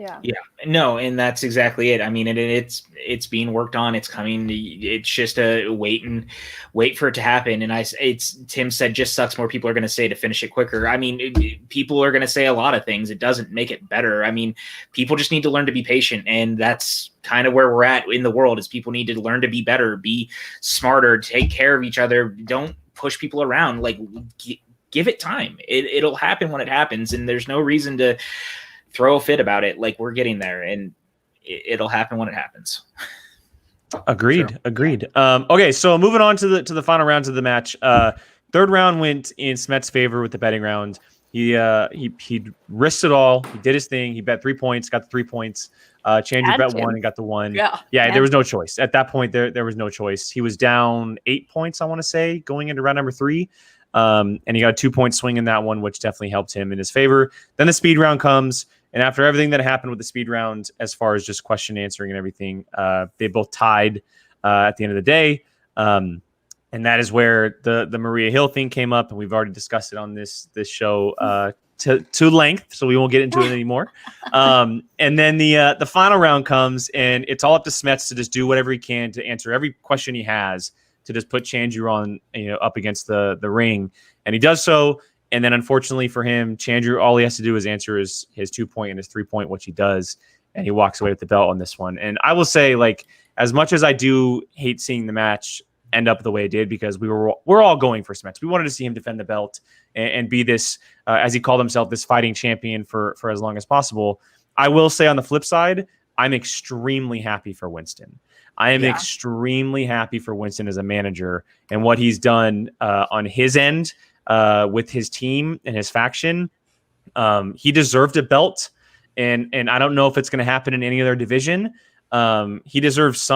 F: Yeah.
E: No, and that's exactly it. I mean, it's being worked on. It's coming. It's just a wait for it to happen. And Tim said, just sucks. More people are going to say to finish it quicker. I mean, people are going to say a lot of things. It doesn't make it better. I mean, people just need to learn to be patient, and that's kind of where we're at in the world. Is people need to learn to be better, be smarter, take care of each other. Don't push people around. Like, give it time. It'll happen when it happens, and there's no reason to throw a fit about it. Like, we're getting there, and it'll happen when it happens.
A: Agreed. Okay, so moving on to the final rounds of the match. Third round went in Smet's favor with the betting round. He risked it all. He did his thing. He bet 3 points, got the 3 points. Chandru bet 1 and got the 1. Yeah. There was no choice at that point. There was no choice. He was down 8 points, I want to say, going into round number 3. And he got a 2 point swing in that one, which definitely helped him in his favor. Then the speed round comes. And after everything that happened with the speed round, as far as just question answering and everything, they both tied at the end of the day. And that is where the Maria Hill thing came up, and we've already discussed it on this show to length, so we won't get into it anymore. And then the final round comes, and it's all up to Smets to just do whatever he can to answer every question he has, to just put Chandru on, up against the ring, and he does so. And then, unfortunately for him, Chandru, all he has to do is answer his 2 point and his 3 point, which he does, and he walks away with the belt on this one. And I will say, like, as much as I do hate seeing the match end up the way it did, because we're all going for Smets. We wanted to see him defend the belt and be this, as he called himself, this fighting champion for as long as possible. I will say, on the flip side, I'm extremely happy for Winston. I am extremely happy for Winston as a manager and what he's done on his end. With his team and his faction. He deserved a belt, and I don't know if it's going to happen in any other division. He deserves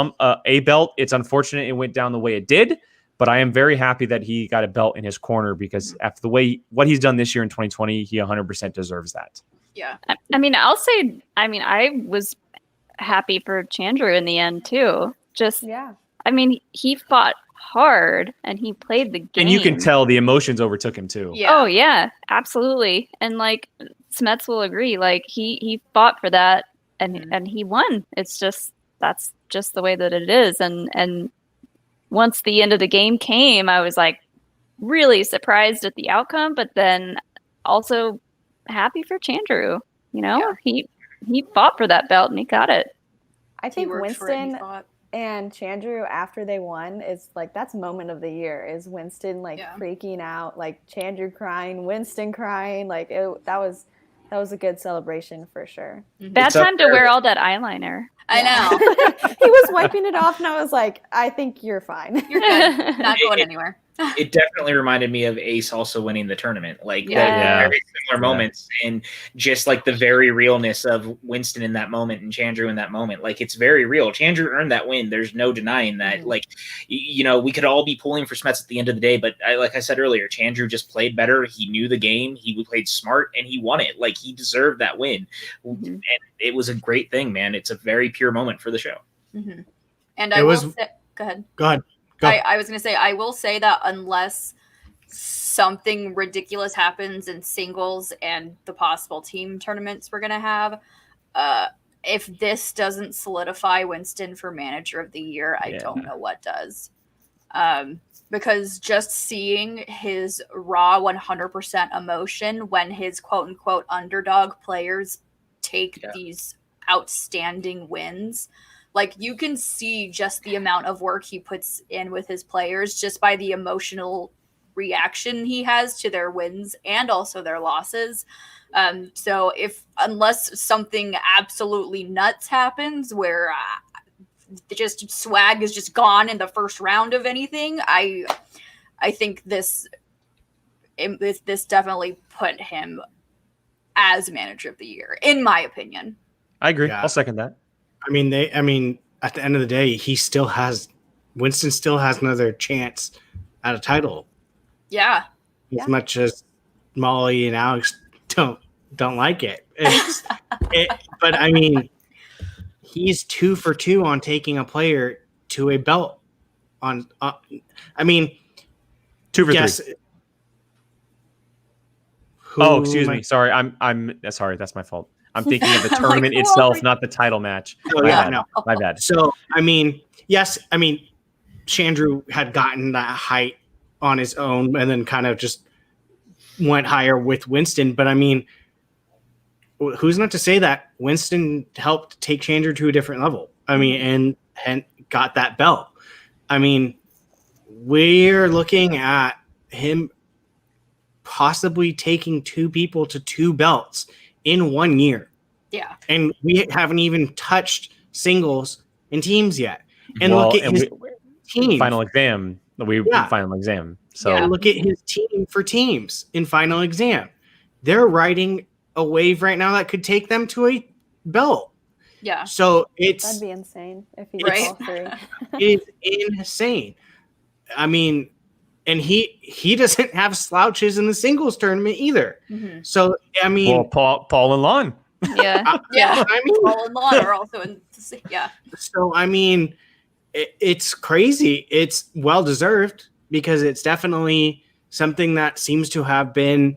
A: a belt. It's unfortunate it went down the way it did, but I am very happy that he got a belt in his corner, because after what he's done this year in 2020, he 100% deserves that.
B: Yeah.
C: I mean, I was happy for Chandru in the end too. I mean, he fought hard and he played the game.
A: And you can tell the emotions overtook him too.
B: Yeah.
C: Oh yeah, absolutely. And like Smets will agree, like he fought for that and he won. It's just that's just the way that it is. And once the end of the game came, I was like really surprised at the outcome, but then also happy for Chandru. You know, he fought for that belt and he got it.
F: I think
B: worked for it, he
F: Winston
B: fought.
F: and Chandru, after they won, is like that's moment of the year. Is Winston like freaking out, like Chandru crying, Winston crying, like that was a good celebration for sure.
C: Bad time to wear all that eyeliner.
B: I know.
F: He was wiping it off, and I was like, I think you're fine.
B: You're good. Not going anywhere.
E: It definitely reminded me of Ace also winning the tournament. Like
C: Yeah.
E: very similar moments, and just like the very realness of Winston in that moment and Chandru in that moment. Like it's very real. Chandru earned that win. There's no denying that. Like, you know, we could all be pulling for Smets at the end of the day, but like I said earlier, Chandru just played better. He knew the game. He played smart and he won it. Like he deserved that win. And it was a great thing, man. It's a very pure moment for the show.
B: And I will say, go ahead.
D: Go ahead.
B: I was going to say, I will say that unless something ridiculous happens in singles and the possible team tournaments we're going to have, if this doesn't solidify Winston for manager of the year, I don't know what does. Because just seeing his raw 100% emotion when his quote unquote underdog players take these outstanding wins, like you can see just the amount of work he puts in with his players just by the emotional reaction he has to their wins and also their losses. So unless something absolutely nuts happens where just swag is just gone in the first round of anything, I think this definitely put him as manager of the year, in my opinion.
A: I agree.
D: Yeah.
A: I'll second that.
D: I mean, at the end of the day, Winston still has another chance at a title.
B: Yeah.
D: As much as Molly and Alex don't like it. But I mean, he's 2 for 2 on taking a player to a belt. I mean,
A: 2 for 3. Excuse me. Sorry, I'm sorry. That's my fault. I'm thinking of the tournament itself, not the title match. My bad.
D: So, I mean, yes, Chandru had gotten that height on his own and then kind of just went higher with Winston. But I mean, who's not to say that Winston helped take Chandru to a different level? I mean, and got that belt. I mean, we're looking at him possibly taking 2 people to 2 belts in 1 year.
B: Yeah.
D: And we haven't even touched singles and teams yet. And look at his team.
A: Final exam. Final exam. So
D: look at his team for teams in final exam. They're riding a wave right now that could take them to a belt.
B: Yeah.
F: That'd
D: So it's
F: be insane if he did all 3.
D: It's insane. I mean, and he doesn't have slouches in the singles tournament either. So I mean,
A: Paul and Lon.
C: Yeah.
D: I mean,
B: Paul and Lon are also in. Yeah.
D: So I mean, it's crazy. It's well deserved because it's definitely something that seems to have been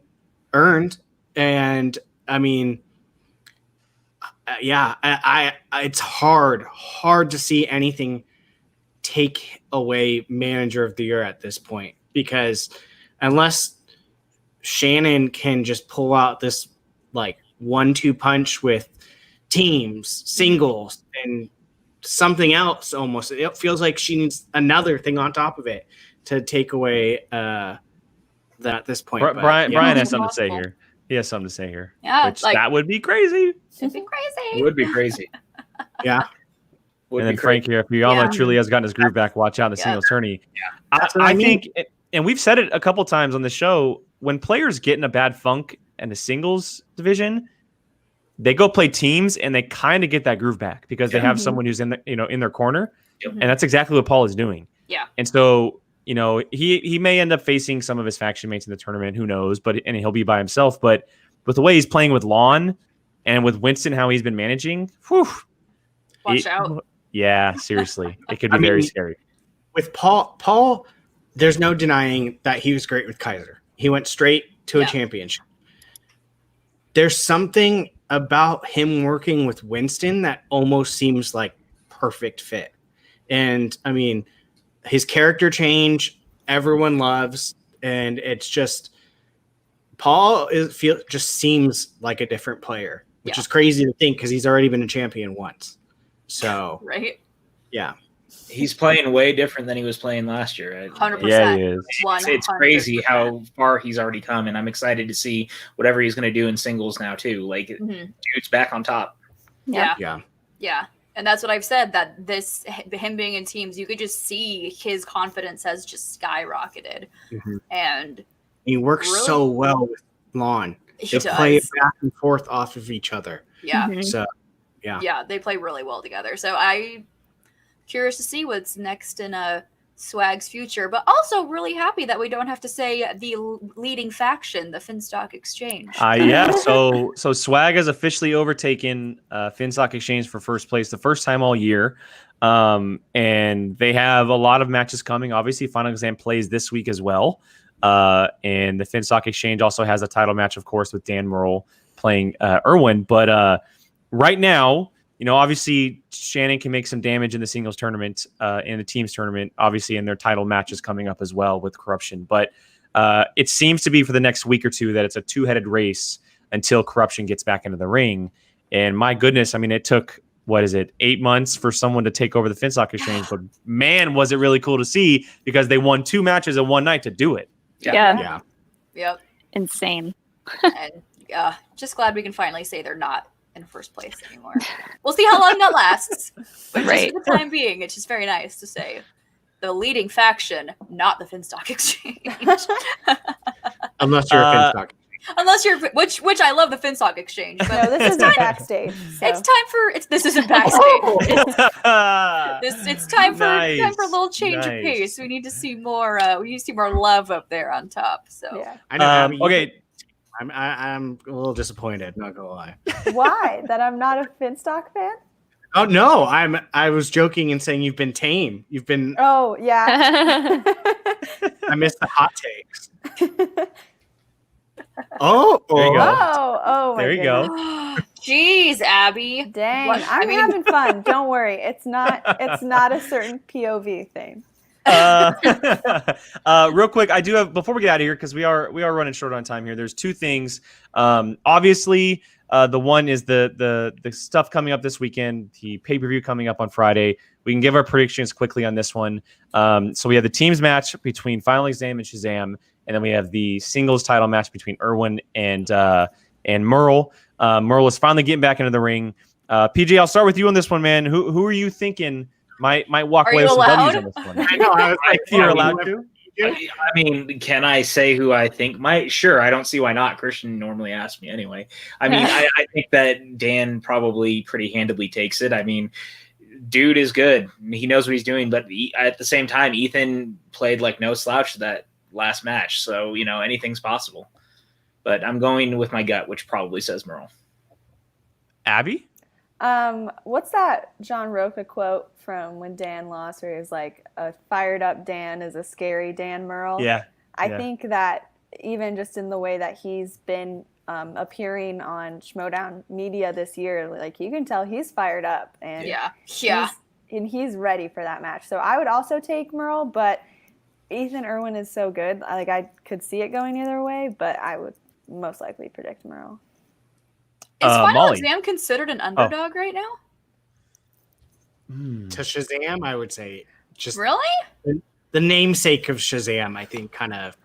D: earned. And I mean, it's hard to see anything take away manager of the year at this point, because unless Shannon can just pull out this like 1-2 punch with teams, singles, and something else, almost it feels like she needs another thing on top of it to take away that at this point.
A: Brian has something to say here. He has something to say here.
B: Yeah,
A: which that would be crazy.
B: It'd be crazy.
E: It would be crazy.
D: Yeah.
A: And then Frank here, if Yama truly has gotten his groove back, watch out in the singles tourney. I think, and we've said it a couple times on the show, when players get in a bad funk in the singles division, they go play teams and they kind of get that groove back because they have someone who's in their corner, and that's exactly what Paul is doing.
B: Yeah,
A: and so he may end up facing some of his faction mates in the tournament. Who knows? And he'll be by himself. But with the way he's playing with Lon and with Winston, how he's been managing,
B: watch out.
A: Yeah, seriously, it could be very scary.
D: with Paul, there's no denying that he was great with Kaiser. He went straight to a championship. There's something about him working with Winston that almost seems like perfect fit. And I mean, his character change, everyone loves, and it's just Paul just seems like a different player, which is crazy to think because he's already been a champion once. So
B: right?
D: Yeah.
E: He's playing way different than he was playing last year.
B: 100%.
A: Yeah, he is.
E: It's crazy how far he's already come, and I'm excited to see whatever he's going to do in singles now too. Like, dude's back on top.
B: Yeah.
F: Yeah.
B: And that's what I've said, that him being in teams, you could just see his confidence has just skyrocketed. And
D: he works so well with Lon. They play back and forth off of each other.
B: Yeah.
D: So,
B: yeah, they play really well together. So I'm curious to see what's next in Swag's future, but also really happy that we don't have to say the leading faction, the Finstock Exchange.
A: Yeah, so Swag has officially overtaken Finstock Exchange for first place, the first time all year. And they have a lot of matches coming. Obviously, Final Exam plays this week as well. And the Finstock Exchange also has a title match, of course, with Dan Merle playing Irwin. But right now, obviously Shannon can make some damage in the singles tournament, in the teams tournament, obviously, in their title matches coming up as well with Corruption. But it seems to be for the next week or two that it's a two-headed race until Corruption gets back into the ring. And my goodness, I mean, it took, 8 months for someone to take over the Finstock Exchange. But man, was it really cool to see, because they won 2 matches in one night to do it.
C: Yeah.
B: Yep.
C: Insane.
B: And just glad we can finally say they're not in first place anymore. We'll see how long that lasts. But just for the time being, it's just very nice to say the leading faction, not the Finstock Exchange.
D: Unless you're a Finstock.
B: Unless you're, which I love the Finstock Exchange. But
F: no, this isn't backstage. So.
B: It's time for this isn't backstage. It's time for a little change of pace. We need to see more. We need to see more love up there on top. So
F: yeah,
D: I know.
A: Okay.
D: I'm a little disappointed, not gonna lie.
F: Why? That I'm not a Finstock fan?
D: Oh no, I was joking and saying you've been tame. You've been.
F: Oh yeah.
D: I missed the hot takes. Oh,
A: there you go.
F: Oh,
A: there you go.
B: Jeez, Abby.
F: Dang, I'm having fun. Don't worry, it's not a certain POV thing.
A: Real quick, I do have, before we get out of here, because we are running short on time here. There's two things. Obviously, the one is the stuff coming up this weekend, the pay-per-view coming up on Friday. We can give our predictions quickly on this one. So we have the teams match between Final Exam and Shazam, and then we have the singles title match between Irwin and Merle. Merle is finally getting back into the ring. PJ, I'll start with you on this one, man. Who are you thinking might walk away with some W's on this one?
D: I know. I think
A: you're allowed to.
E: I mean, can I say who I think might? Sure, I don't see why not. Christian normally asks me anyway. I mean, I think that Dan probably pretty handedly takes it. I mean, dude is good. He knows what he's doing, but at the same time, Ethan played like no slouch that last match. So, anything's possible. But I'm going with my gut, which probably says Merle.
A: Abby?
F: What's that John Roca quote from when Dan lost, where he was like, a fired up Dan is a scary Dan Merle?
A: Yeah.
F: I think that even just in the way that he's been appearing on Schmodown Media this year, like, you can tell he's fired up and he's ready for that match. So I would also take Merle, but Ethan Irwin is so good. Like, I could see it going either way, but I would most likely predict Merle.
B: Is Final
A: Molly.
B: Exam considered an underdog right now?
D: To Shazam, I would say just
B: really
D: the namesake of Shazam. I think kind of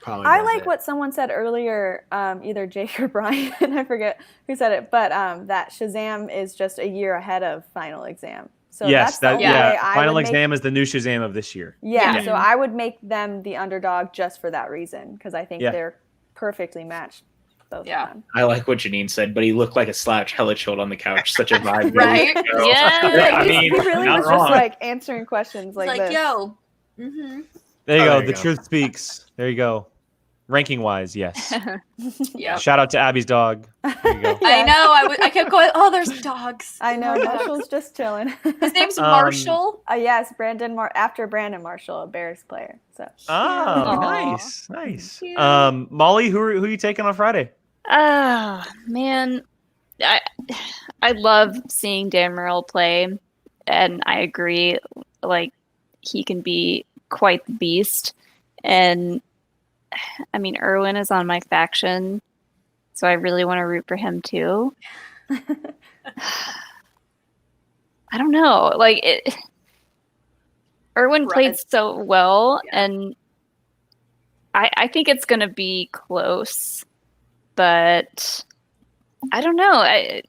D: probably.
F: I like what someone said earlier, either Jake or Brian, I forget who said it, but that Shazam is just a year ahead of Final Exam. So
A: yes,
F: that's the way I
A: Final
F: would
A: Exam is the new Shazam of this year.
F: Yeah, so I would make them the underdog just for that reason, because I think they're perfectly matched. Both of them.
E: I like what Janine said, but he looked like a slouch, hella chilled on the couch. Such a vibe.
B: Right?
C: Yeah.
E: I mean,
F: he really was just like answering questions like this.
B: yo.
A: There you go. The truth speaks. There you go. Ranking wise, yes.
B: Yeah.
A: Shout out to Abby's dog. There you go.
B: I know. I kept going, oh, there's dogs.
F: I know.
B: More dogs.
F: Marshall's just chilling.
B: His name's Marshall.
F: Yes, after Brandon Marshall, a Bears player. So.
A: Oh,
C: Aw.
A: nice.
B: Cute.
A: Molly, who are you taking on Friday?
C: Oh man, I love seeing Dan Murrell play, and I agree. Like he can be quite the beast, and I mean Erwin is on my faction, so I really want to root for him too. I don't know, Erwin played so well, and I think it's gonna be close. But I don't know. I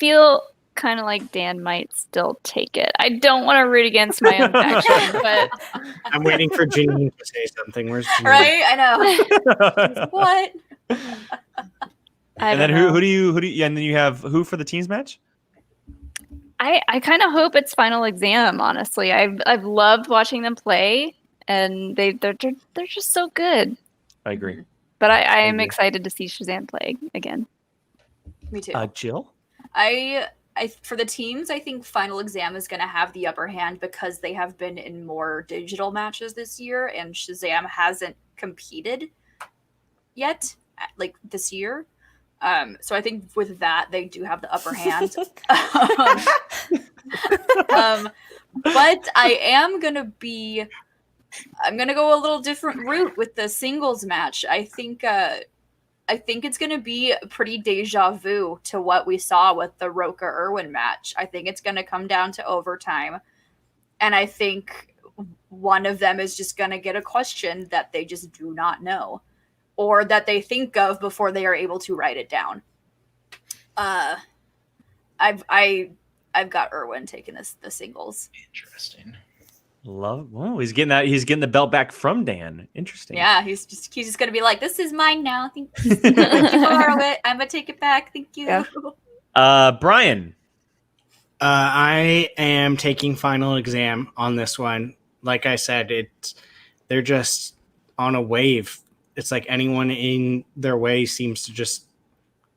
C: feel kind of like Dan might still take it. I don't want to root against my own faction, but
D: I'm waiting for Janine to say something. Where's Janine?
B: Right? I know. What?
A: And then who do you yeah, and then you have who for the teams match?
C: I kind of hope it's Final Exam, honestly. I've loved watching them play, and they're just so good.
A: I agree.
C: But I am excited to see Shazam play again.
B: Me too.
A: Jill?
B: I for the teams, I think Final Exam is going to have the upper hand because they have been in more digital matches this year, and Shazam hasn't competed yet, like this year. So I think with that, they do have the upper hand. But I'm gonna go a little different route with the singles match. I think it's gonna be pretty deja vu to what we saw with the Roka Irwin match. I think it's gonna come down to overtime, and I think one of them is just gonna get a question that they just do not know, or that they think of before they are able to write it down. I've got Irwin taking the singles.
E: Interesting.
A: He's getting the belt back from Dan. Interesting.
B: Yeah, he's just gonna be like, this is mine now. Thank you for it. I'm gonna take it back. Thank you.
C: Yeah.
A: Brian.
D: I am taking Final Exam on this one. Like I said, they're just on a wave. It's like anyone in their way seems to just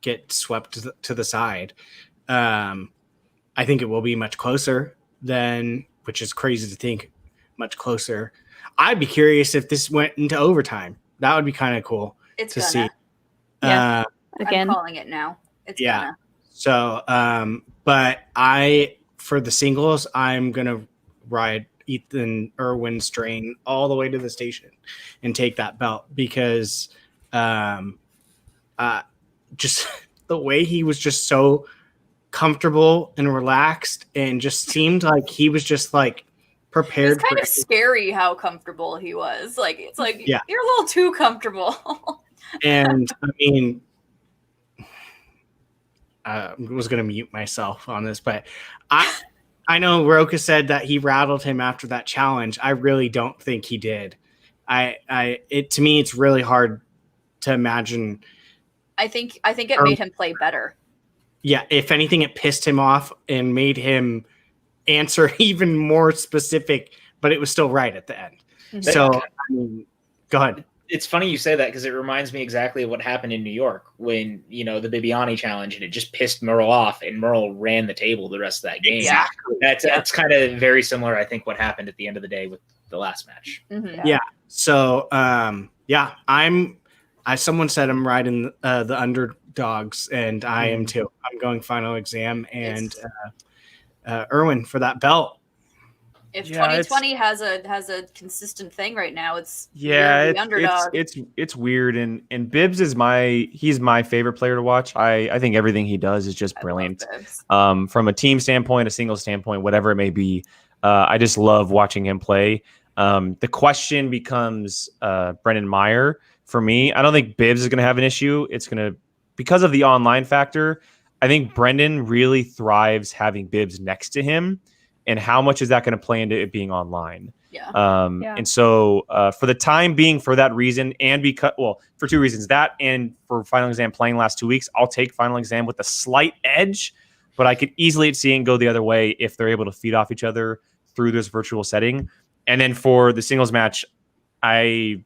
D: get swept to the side. I think it will be much closer which is crazy to think, much closer. I'd be curious if this went into overtime. That would be kind of cool to see.
C: Yeah. Again,
B: I'm calling it now. It's
D: yeah.
B: gonna.
D: So, but for the singles, I'm gonna ride Ethan Irwin's train all the way to the station and take that belt because, just the way he was just so comfortable and relaxed and just seemed like he was just like prepared.
B: It's kind of scary how comfortable he was. Like, it's like,
D: yeah,
B: you're a little too comfortable.
D: And I mean, I was going to mute myself on this, but I know Roka said that he rattled him after that challenge. I really don't think he did. To me, it's really hard to imagine.
B: I think it made him play better.
D: Yeah, if anything, it pissed him off and made him answer even more specific, but it was still right at the end. Mm-hmm. So, I mean, go ahead.
E: It's funny you say that because it reminds me exactly of what happened in New York when, the Bibiani challenge, and it just pissed Merle off, and Merle ran the table the rest of that game.
B: Exactly.
E: That's kind of very similar, I think, what happened at the end of the day with the last match.
B: Mm-hmm.
D: Yeah. So, someone said I'm riding the underdogs, and I am too. I'm going Final Exam and Irwin for that belt.
B: If 2020 has a consistent thing right now, it's
A: the
B: underdog.
A: It's weird, and Bibbs is he's my favorite player to watch. I think everything he does is just brilliant. From a team standpoint, a single standpoint, whatever it may be, I just love watching him play. The question becomes Brendan Meyer for me. I don't think Bibbs is going to have an issue. It's going to, because of the online factor, I think Brendan really thrives having Bibbs next to him. And how much is that going to play into it being online?
B: Yeah.
A: And so for the time being, for that reason, and for two reasons, that and for Final Exam playing last 2 weeks, I'll take Final Exam with a slight edge, but I could easily see it go the other way if they're able to feed off each other through this virtual setting. And then for the singles match, I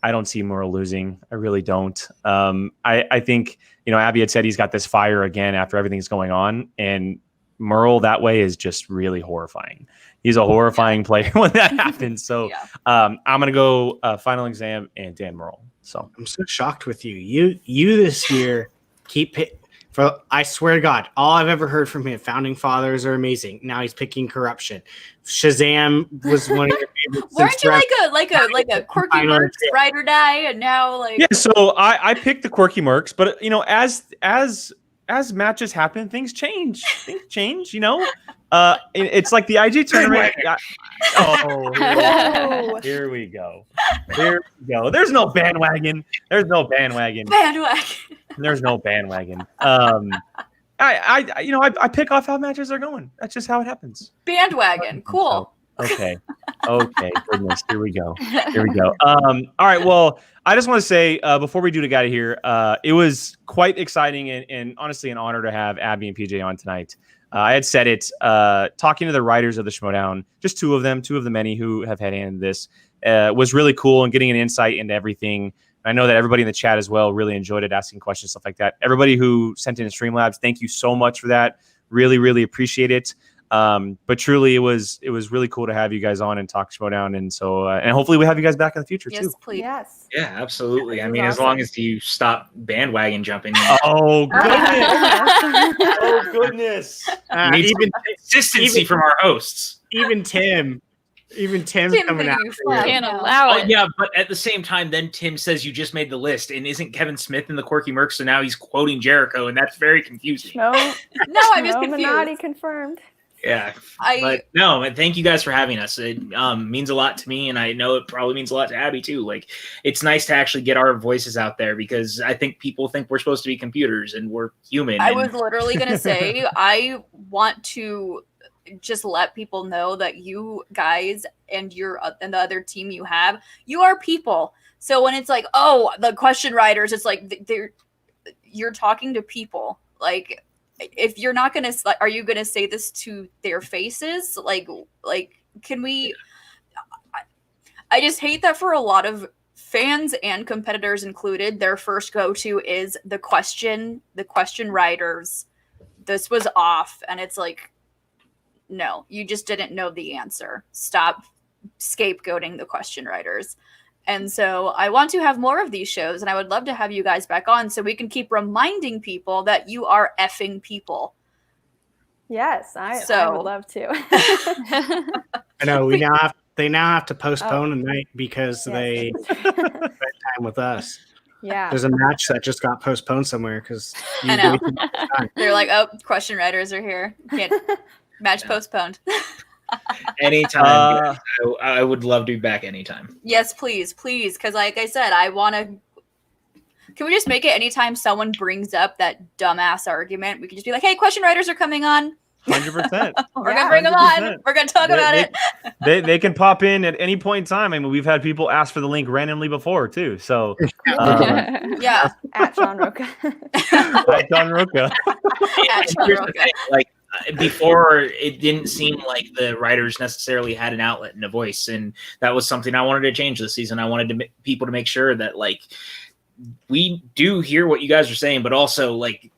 A: I don't see Merle losing. I really don't. I think, Abby had said he's got this fire again after everything's going on, and Merle that way is just really horrifying. He's a horrifying player when that happens. So I'm going to go final exam and Dan Merle. So
D: I'm so shocked with you. You this year I swear to God, all I've ever heard from him, founding fathers are amazing. Now he's picking corruption. Shazam was one of your favorites.
B: Weren't you like a quirky mercs ride or die, and now like
A: So I picked the quirky mercs, but as matches happen, things change. It's like the IG tournament. Here we go. There's no bandwagon. There's no bandwagon. I pick off how matches are going. That's just how it happens.
B: Bandwagon. Cool.
A: Okay. Goodness. Here we go. All right. Well, I just want to say before we do get out of here, it was quite exciting and honestly an honor to have Abby and PJ on tonight. I had said it, talking to the writers of the Schmodown, just two of the many who have handled this, was really cool and getting an insight into everything. I know that everybody in the chat as well really enjoyed it, asking questions, stuff like that. Everybody who sent in Streamlabs, thank you so much for that. Really, really appreciate it. But truly, it was really cool to have you guys on and talk Schmodown, and so and hopefully we have you guys back in the future too.
B: Yes, please.
F: Yes.
E: Yeah, absolutely. I mean, as long as you stop bandwagon jumping.
A: Oh goodness! Oh goodness!
E: Even consistency from our hosts.
D: Even Tim's coming out.
C: Can't allow it.
E: Yeah, but at the same time, then Tim says you just made the list, and isn't Kevin Smith in the Quirky Merc? So now he's quoting Jericho, and that's very confusing.
F: No,
B: I'm just confused.
F: Illuminati confirmed.
E: Yeah, but no, and thank you guys for having us. It means a lot to me, and I know it probably means a lot to Abby too. Like, it's nice to actually get our voices out there because I think people think we're supposed to be computers and we're human.
B: I was literally gonna say I want to just let people know that you guys and the other team you are people. So when it's like, oh, the question writers, it's like you're talking to people. Like, if you're not gonna, are you gonna say this to their faces? Like, can we? I just hate that for a lot of fans and competitors included, their first go-to is the question writers. This was off, and it's like, no, you just didn't know the answer. Stop scapegoating the question writers. And so I want to have more of these shows, and I would love to have you guys back on so we can keep reminding people that you are effing people.
F: Yes, I would love to.
D: I know they now have to postpone a night because they spent time with us.
F: Yeah.
D: There's a match that just got postponed somewhere because
B: I know. They're like, oh, question writers are here. Can't match postponed.
E: Anytime. I would love to be back anytime.
B: Yes, please. Because like I said, I want to. Can we just make it anytime someone brings up that dumbass argument? We can just be like, hey, question writers are coming on.
A: 100%.
B: We're going to bring them on. We're going to talk about it.
A: They can pop in at any point in time. I mean, we've had people ask for the link randomly before, too. So,
B: yeah.
F: At John Roca.
A: At John Roca.
E: Like, before, it didn't seem like the writers necessarily had an outlet and a voice, and that was something I wanted to change this season. I wanted people to make sure that, like, we do hear what you guys are saying, but also, like,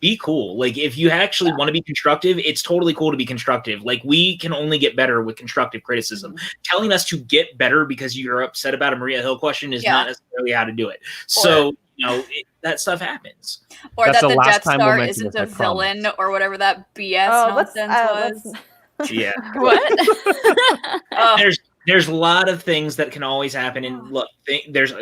E: be cool. Like, if you actually want to be constructive, it's totally cool to be constructive. Like, we can only get better with constructive criticism. Telling us to get better because you're upset about a Maria Hill question is not necessarily how to do it. So, that stuff happens.
B: Or that's that the Death Star isn't a villain or whatever that BS nonsense was.
E: Yeah.
B: What?
E: There's a lot of things that can always happen, and look, there's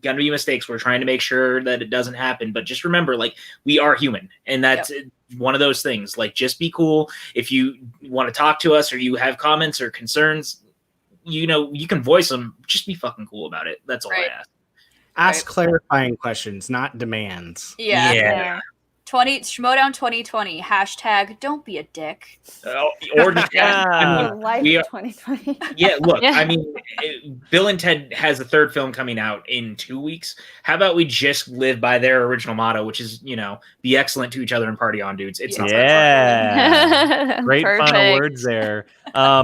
E: gonna be mistakes. We're trying to make sure that it doesn't happen, but just remember, like, we are human, and that's one of those things. Like, just be cool. If you want to talk to us or you have comments or concerns, you can voice them. Just be fucking cool about it. That's all I ask.
D: Ask clarifying questions, not demands.
B: Yeah. Schmodown 2020 hashtag don't be a dick.
E: Or just, I mean,
F: Life
E: we are-
F: 2020.
E: yeah, look,
C: Yeah.
E: I mean, Bill and Ted has a third film coming out in 2 weeks. How about we just live by their original motto, which is, be excellent to each other and party on, dudes. It's not
A: Yeah. Great final
C: Perfect.
A: words there.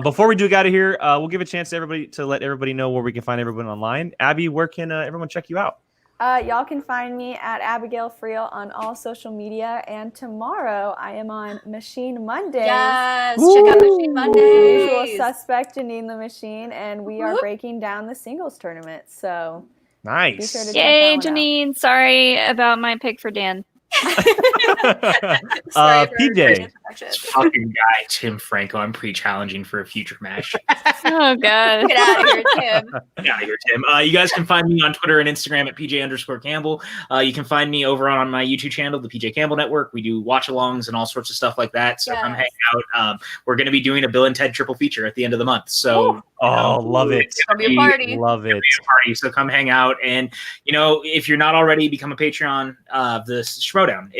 A: Before we do get out of here, we'll give a chance to everybody to let everybody know where we can find everyone online. Abby, where can everyone check you out?
F: Y'all can find me at Abigail Friel on all social media, and tomorrow I am on Machine Mondays.
B: Yes, check out Machine Mondays.
F: Usual suspect Janine the Machine, and we are breaking down the singles tournament. So
A: Nice.
F: be sure to check
C: Yay,
F: that one out.
C: Janine. Sorry about my pick for Dan.
B: Sorry for
A: PJ.
B: your
E: This fucking guy, Tim Franco. I'm pre-challenging for a future match.
C: Oh, God.
B: Get out of here, Tim.
E: Get out of here, Tim. You guys can find me on Twitter and Instagram at PJ_Campbell. You can find me over on my YouTube channel, the PJ Campbell Network. We do watch-alongs and all sorts of stuff like that. So come hang out. We're going to be doing a Bill and Ted triple feature at the end of the month. So
A: love it.
B: It's gonna be a party.
A: Love it.
E: So come hang out. And, if you're not already, become a Patreon of the Schmodown.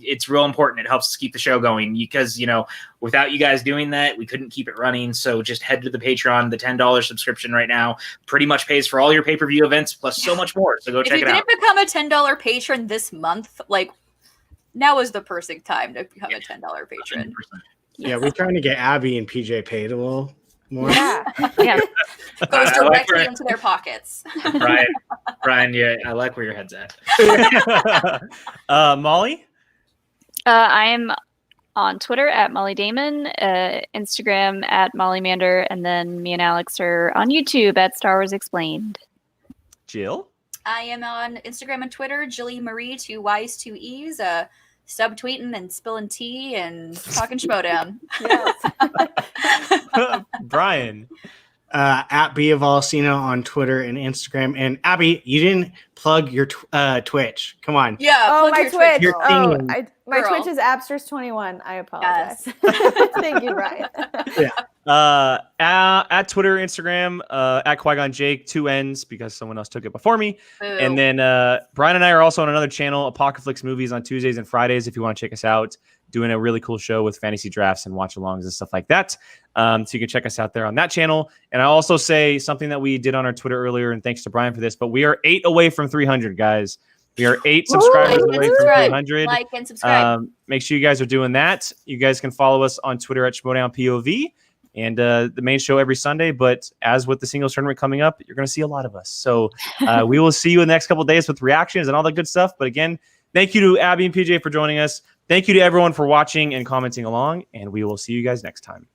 E: It's real important. It helps us keep the show going because, without you guys doing that, we couldn't keep it running. So just head to the Patreon. The $10 subscription right now pretty much pays for all your pay-per-view events plus so much more. So go check it out.
B: If you didn't become a $10 patron this month, now is the perfect time to become a $10 patron.
E: 100%.
D: Yeah, we're trying to get Abby and PJ paid a little more.
F: Yeah.
C: Yeah.
B: Goes
E: I like
B: directly
E: where-
B: into their pockets.
E: Brian, yeah, I like where your head's at.
A: Molly?
C: I am on Twitter at Molly Damon, Instagram at Molly Mander, and then me and Alex are on YouTube at Star Wars Explained.
A: Jill?
B: I am on Instagram and Twitter, Jilly Marie, 2 Y's, 2 E's, subtweeting and spilling tea and talking Schmodown.
F: Yes.
A: Brian?
D: At B of Alcino on Twitter and Instagram. And Abby, you didn't plug your Twitch. Come on.
B: Yeah.
F: Oh,
B: plug
F: my
B: your
F: Twitch.
D: Your
F: Oh,
D: thing.
F: my
B: Girl.
F: Twitch is Absters21. I apologize. Thank you, Brian.
A: At Twitter, Instagram, at Qui-Gon Jake, 2 N's because someone else took it before me.
B: Boo.
A: And then Brian and I are also on another channel, Apocalypse Movies, on Tuesdays and Fridays. If you want to check us out, doing a really cool show with fantasy drafts and watch-alongs and stuff like that. So you can check us out there on that channel. And I also say something that we did on our Twitter earlier, and thanks to Brian for this, but we are 8 away from 300, guys. We are 8 subscribers
B: Like and
A: away from
B: subscribe.
A: 300.
B: Like and subscribe.
A: Make sure you guys are doing that. You guys can follow us on Twitter at Schmodown POV and the main show every Sunday. But as with the singles tournament coming up, you're going to see a lot of us. So we will see you in the next couple of days with reactions and all that good stuff. But again, thank you to Abby and PJ for joining us. Thank you to everyone for watching and commenting along. And we will see you guys next time.